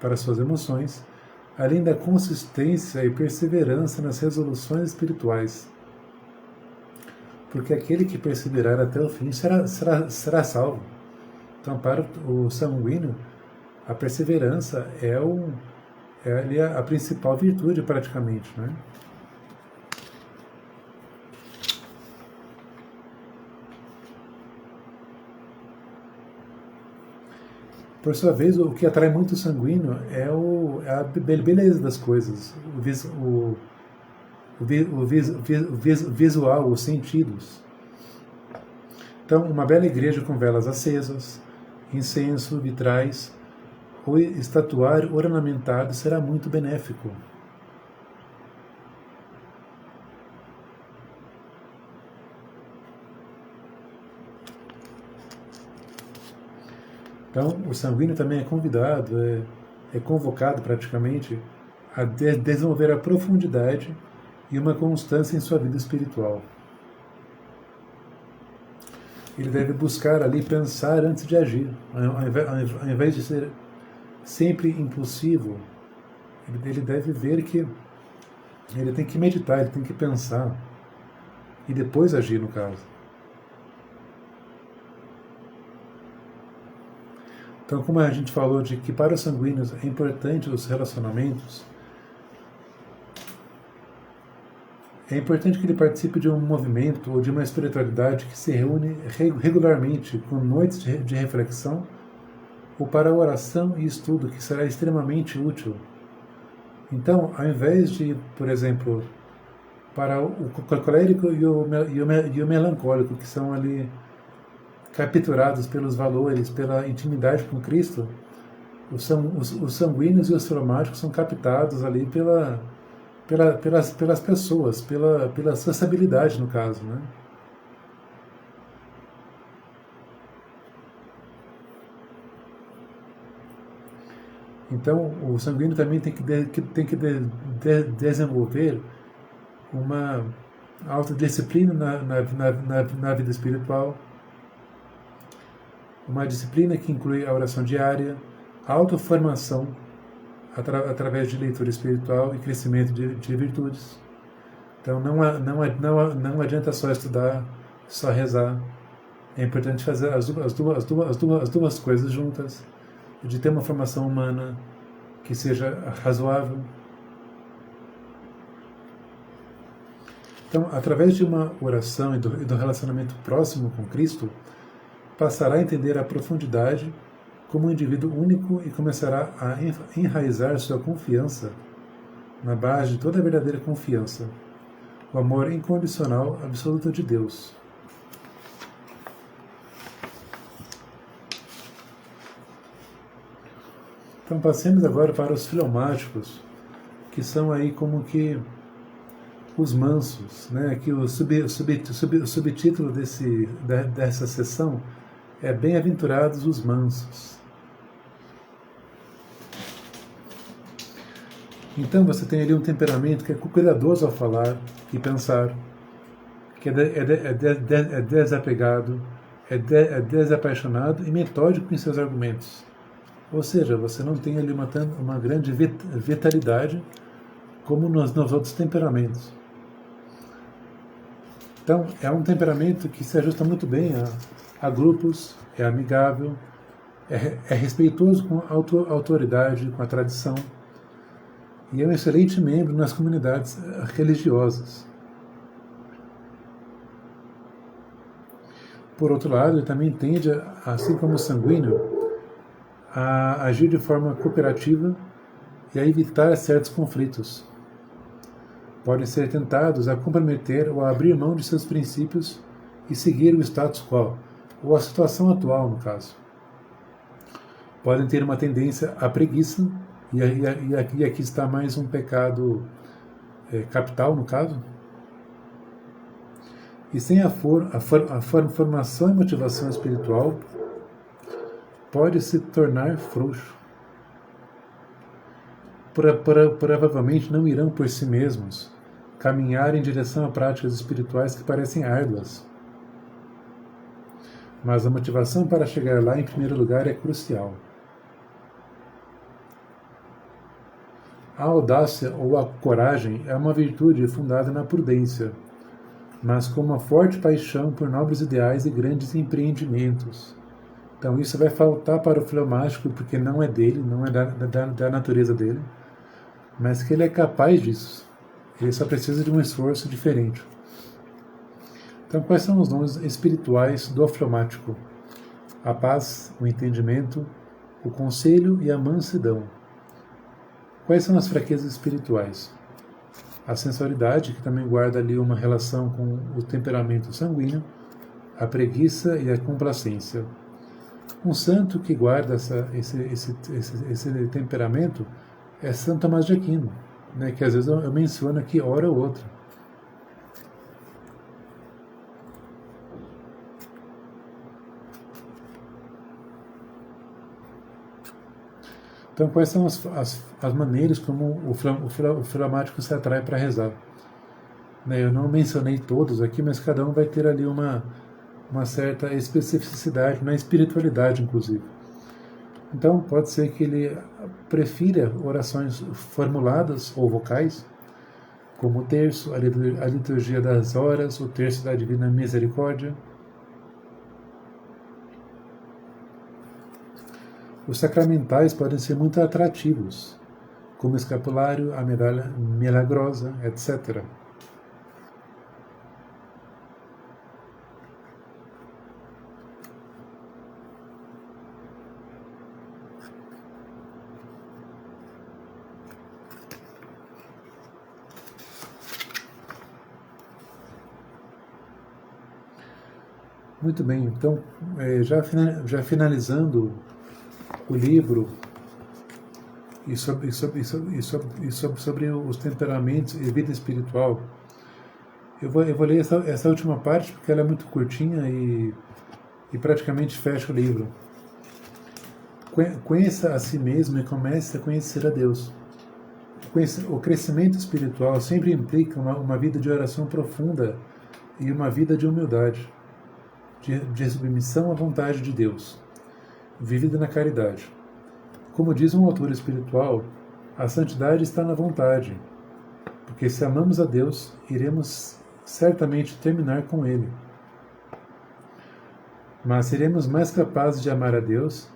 para suas emoções, além da consistência e perseverança nas resoluções espirituais. Porque aquele que perseverar até o fim será salvo. Então, para o sanguíneo, a perseverança é a principal virtude, praticamente, né? Por sua vez, o que atrai muito o sanguíneo é a beleza das coisas, visual, os sentidos. Então, uma bela igreja com velas acesas, incenso, vitrais ou estatuário ornamentado será muito benéfico. Então, o sanguíneo também é convidado, é convocado praticamente a desenvolver a profundidade e uma constância em sua vida espiritual. Ele deve buscar ali pensar antes de agir, ao invés de ser sempre impulsivo. Ele deve ver que ele tem que meditar, ele tem que pensar e depois agir, no caso. Então, como a gente falou de que para os sanguíneos é importante os relacionamentos, é importante que ele participe de um movimento ou de uma espiritualidade que se reúne regularmente com noites de reflexão ou para oração e estudo, que será extremamente útil. Então, ao invés de, por exemplo, para o colérico e o melancólico, que são ali capturados pelos valores, pela intimidade com Cristo, os sanguíneos e os fleumáticos são captados ali pelas pessoas, pela sociabilidade, no caso, né? Então, o sanguíneo também tem que desenvolver uma autodisciplina na vida espiritual, uma disciplina que inclui a oração diária, a autoformação através de leitura espiritual e crescimento de virtudes. Então não adianta só estudar, só rezar. É importante fazer as duas coisas juntas, de ter uma formação humana que seja razoável. Então, através de uma oração e do relacionamento próximo com Cristo, passará a entender a profundidade como um indivíduo único e começará a enraizar sua confiança na base de toda a verdadeira confiança, o amor incondicional absoluto de Deus. Então passemos agora para os fleumáticos, que são aí como que os mansos, né? Aqui o subtítulo dessa sessão é Bem-aventurados os mansos. Então você tem ali um temperamento que é cuidadoso ao falar e pensar, que é desapegado, é desapaixonado e metódico em seus argumentos. Ou seja, você não tem ali uma grande vitalidade como nos outros temperamentos. Então, é um temperamento que se ajusta muito bem a grupos, é amigável, é respeitoso com a autoridade, com a tradição, e é um excelente membro nas comunidades religiosas. Por outro lado, ele também tende, assim como o sanguíneo, a agir de forma cooperativa e a evitar certos conflitos. Podem ser tentados a comprometer ou a abrir mão de seus princípios e seguir o status quo, ou a situação atual, no caso. Podem ter uma tendência à preguiça, e aqui está mais um pecado capital, no caso. E sem a formação e motivação espiritual, pode se tornar frouxo. Provavelmente não irão por si mesmos caminhar em direção a práticas espirituais que parecem árduas. Mas a motivação para chegar lá, em primeiro lugar, é crucial. A audácia ou a coragem é uma virtude fundada na prudência, mas com uma forte paixão por nobres ideais e grandes empreendimentos. Então isso vai faltar para o fleumático, porque não é dele, não é da natureza dele, mas que ele é capaz disso. Ele só precisa de um esforço diferente. Então, quais são os dons espirituais do fleumático? A paz, o entendimento, o conselho e a mansidão. Quais são as fraquezas espirituais? a sensualidade, que também guarda ali uma relação com o temperamento sanguíneo, a preguiça e a complacência. Um santo que guarda esse temperamento é Santo Tomás de Aquino, né, que às vezes eu menciono aqui hora ou outra. Então, quais são as maneiras como o fleumático se atrai para rezar? Né, eu não mencionei todos aqui, mas cada um vai ter ali uma certa especificidade na espiritualidade, inclusive. Então, pode ser que ele prefira orações formuladas ou vocais, como o terço, a liturgia das horas, o terço da Divina Misericórdia. Os sacramentais podem ser muito atrativos, como o escapulário, a medalha milagrosa, etc. Muito bem, então, já finalizando o livro e sobre os temperamentos e vida espiritual, eu vou ler essa última parte porque ela é muito curtinha e praticamente fecha o livro. Conheça a si mesmo e comece a conhecer a Deus. O crescimento espiritual sempre implica uma vida de oração profunda e uma vida de humildade, de submissão à vontade de Deus, vivida na caridade. Como diz um autor espiritual, a santidade está na vontade, porque se amamos a Deus, iremos certamente terminar com Ele. Mas seremos mais capazes de amar a Deus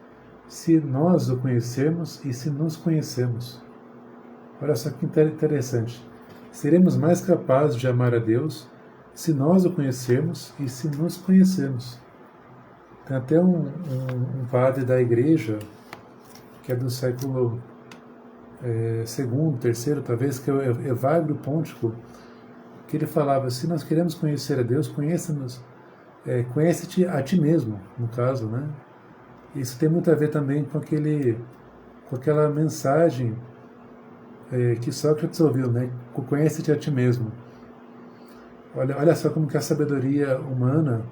se nós o conhecermos e se nos conhecemos. Olha só que interessante. Seremos mais capazes de amar a Deus se nós o conhecermos e se nos conhecemos. Tem até um padre da igreja, que é do século II, III, talvez, que é o Evagrio Pontico, que ele falava, se nós queremos conhecer a Deus, conhece-te a ti mesmo, no caso, né? Isso tem muito a ver também com aquela mensagem que Sócrates ouviu, né? Conhece-te a ti mesmo. Olha só como que a sabedoria humana,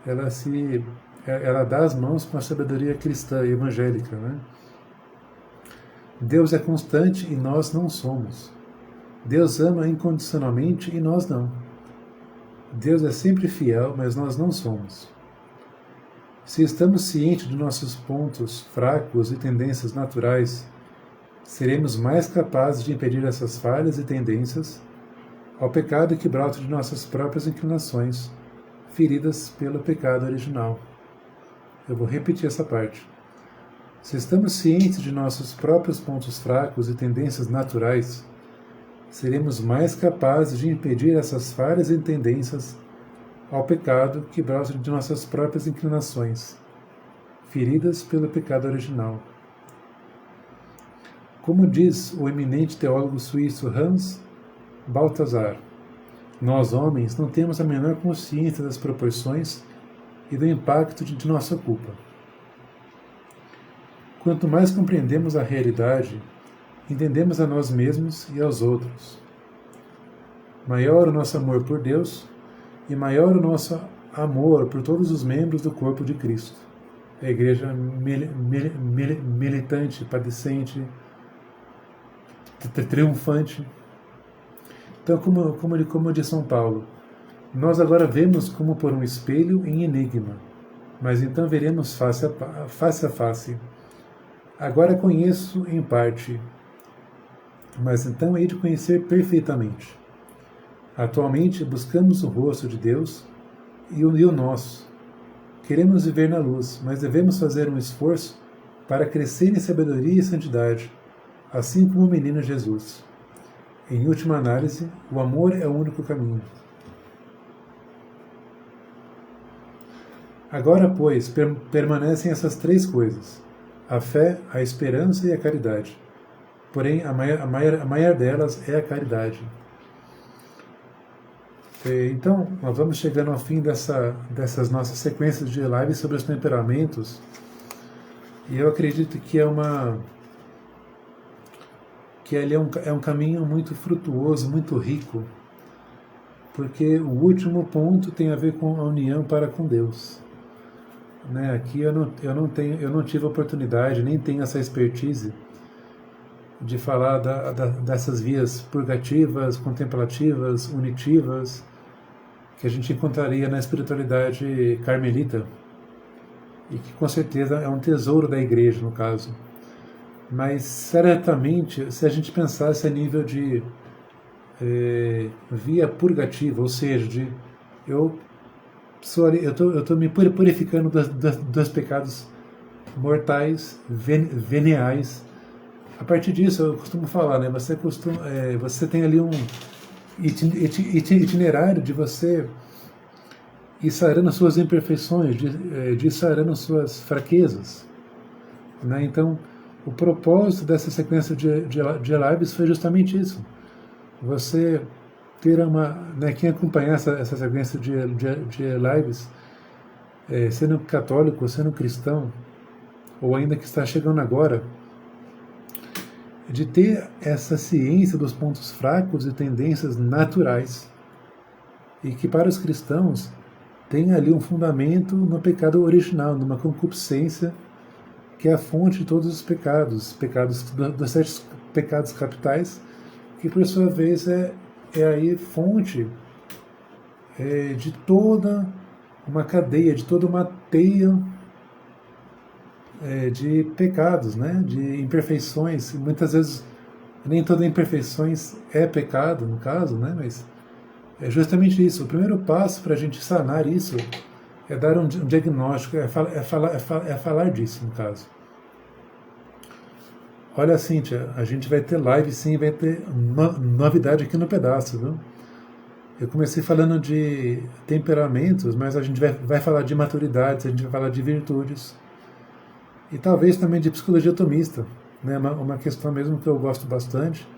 ela dá as mãos com a sabedoria cristã e evangélica, né? Deus é constante e nós não somos. Deus ama incondicionalmente e nós não. Deus é sempre fiel, mas nós não somos. Se estamos cientes de nossos pontos fracos e tendências naturais, seremos mais capazes de impedir essas falhas e tendências ao pecado que brota de nossas próprias inclinações, feridas pelo pecado original. Eu vou repetir essa parte. Se estamos cientes de nossos próprios pontos fracos e tendências naturais, seremos mais capazes de impedir essas falhas e tendências ao pecado que brota de nossas próprias inclinações, feridas pelo pecado original. Como diz o eminente teólogo suíço Hans Balthasar, nós homens não temos a menor consciência das proporções e do impacto de nossa culpa. Quanto mais compreendemos a realidade, entendemos a nós mesmos e aos outros. Maior o nosso amor por Deus e maior o nosso amor por todos os membros do corpo de Cristo. A igreja militante, padecente, triunfante. Então, como diz São Paulo, nós agora vemos como por um espelho em enigma, mas então veremos face a face. Agora conheço em parte, mas então hei de conhecer perfeitamente. Atualmente buscamos o rosto de Deus e o nosso. Queremos viver na luz, mas devemos fazer um esforço para crescer em sabedoria e santidade, assim como o menino Jesus. Em última análise, o amor é o único caminho. Agora, pois, permanecem essas três coisas: a fé, a esperança e a caridade. Porém, a maior delas é a caridade. Então, nós vamos chegando ao fim dessas nossas sequências de lives sobre os temperamentos, e eu acredito que ali é um caminho muito frutuoso, muito rico, porque o último ponto tem a ver com a união para com Deus. Né? Aqui eu não tive a oportunidade, nem tenho essa expertise de falar dessas vias purgativas, contemplativas, unitivas, que a gente encontraria na espiritualidade carmelita, e que com certeza é um tesouro da igreja, no caso. Mas, certamente, se a gente pensasse a nível de via purgativa, ou seja, eu estou me purificando dos pecados mortais, veniais. A partir disso, eu costumo falar, né? Você tem ali um itinerário de você ir sarando as suas imperfeições, de ir sarando as suas fraquezas. Né? Então, o propósito dessa sequência de lives foi justamente isso. Você ter quem acompanhar essa sequência de lives, sendo católico, sendo cristão, ou ainda que está chegando agora, de ter essa ciência dos pontos fracos e tendências naturais, e que para os cristãos tem ali um fundamento no pecado original, numa concupiscência que é a fonte de todos os pecados, dos 7 pecados capitais, que por sua vez é aí fonte de toda uma cadeia, de toda uma teia de pecados, né? De imperfeições. Muitas vezes nem toda imperfeições é pecado, no caso, né? Mas é justamente isso. O primeiro passo para a gente sanar isso é dar um diagnóstico, é falar disso, no caso. Olha, Cíntia, a gente vai ter live sim, vai ter novidade aqui no pedaço, viu? Eu comecei falando de temperamentos, mas a gente vai falar de maturidades, a gente vai falar de virtudes, e talvez também de psicologia atomista, né? Uma questão mesmo que eu gosto bastante,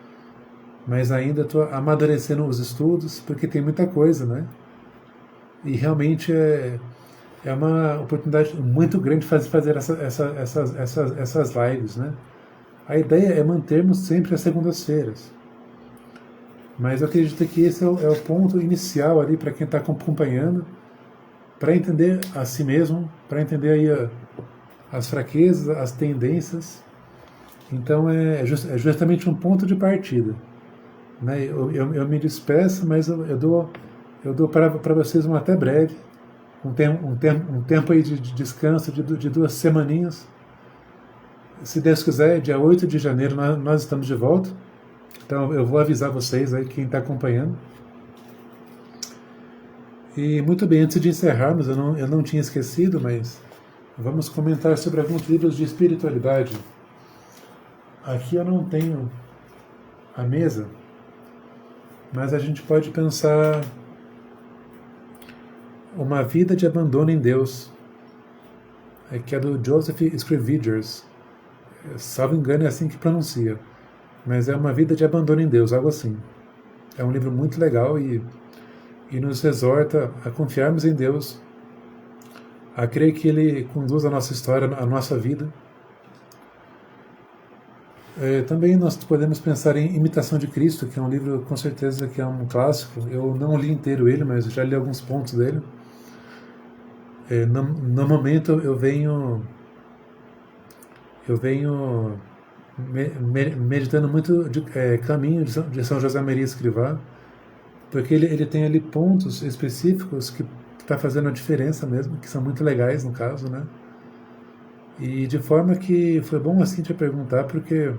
mas ainda estou amadurecendo os estudos, porque tem muita coisa, né? E realmente é uma oportunidade muito grande fazer essas lives, né? A ideia é mantermos sempre as segundas-feiras. Mas eu acredito que esse é o ponto inicial ali para quem está acompanhando, para entender a si mesmo, para entender aí as fraquezas, as tendências. Então é justamente um ponto de partida. Né? Eu me despeço, mas eu dou para vocês um até breve, um tempo aí de descanso de 2 semaninhas. Se Deus quiser, dia 8 de janeiro nós estamos de volta. Então eu vou avisar vocês aí, quem está acompanhando. E muito bem, antes de encerrarmos, eu não tinha esquecido, mas vamos comentar sobre alguns livros de espiritualidade. Aqui eu não tenho a mesa, mas a gente pode pensar Uma Vida de Abandono em Deus, que é do Joseph Scrimgeour. Salvo engano é assim que pronuncia, mas é Uma Vida de Abandono em Deus, algo assim. É um livro muito legal e nos exorta a confiarmos em Deus, a crer que Ele conduz a nossa história, a nossa vida. Também nós podemos pensar em Imitação de Cristo, que é um livro com certeza que é um clássico. Eu não li inteiro ele, mas já li alguns pontos dele. No momento eu venho meditando muito Caminho de São José Maria Escrivá, porque ele tem ali pontos específicos que está fazendo a diferença mesmo, que são muito legais no caso, né? E de forma que foi bom assim te perguntar, porque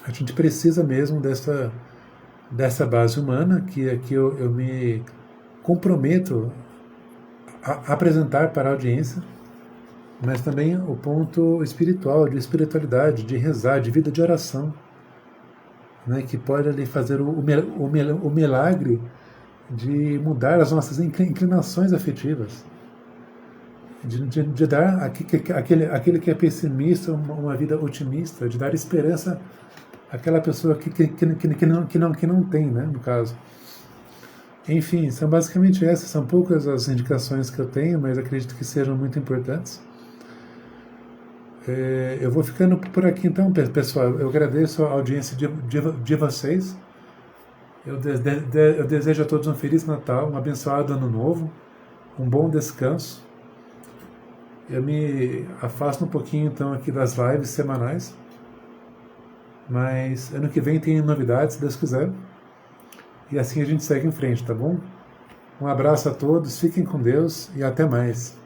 a gente precisa mesmo dessa base humana que aqui eu me comprometo a apresentar para a audiência, mas também o ponto espiritual, de espiritualidade, de rezar, de vida de oração, né, que pode ali fazer o milagre de mudar as nossas inclinações afetivas, de dar aquele que é pessimista uma vida otimista, de dar esperança àquela pessoa que não tem, né, no caso. Enfim, são basicamente essas, são poucas as indicações que eu tenho, mas acredito que sejam muito importantes. Eu vou ficando por aqui então, pessoal. Eu agradeço a audiência de vocês. Eu desejo a todos um Feliz Natal, um abençoado Ano Novo, um bom descanso. Eu me afasto um pouquinho então aqui das lives semanais, mas ano que vem tem novidades, se Deus quiser. E assim a gente segue em frente, tá bom? Um abraço a todos, fiquem com Deus e até mais.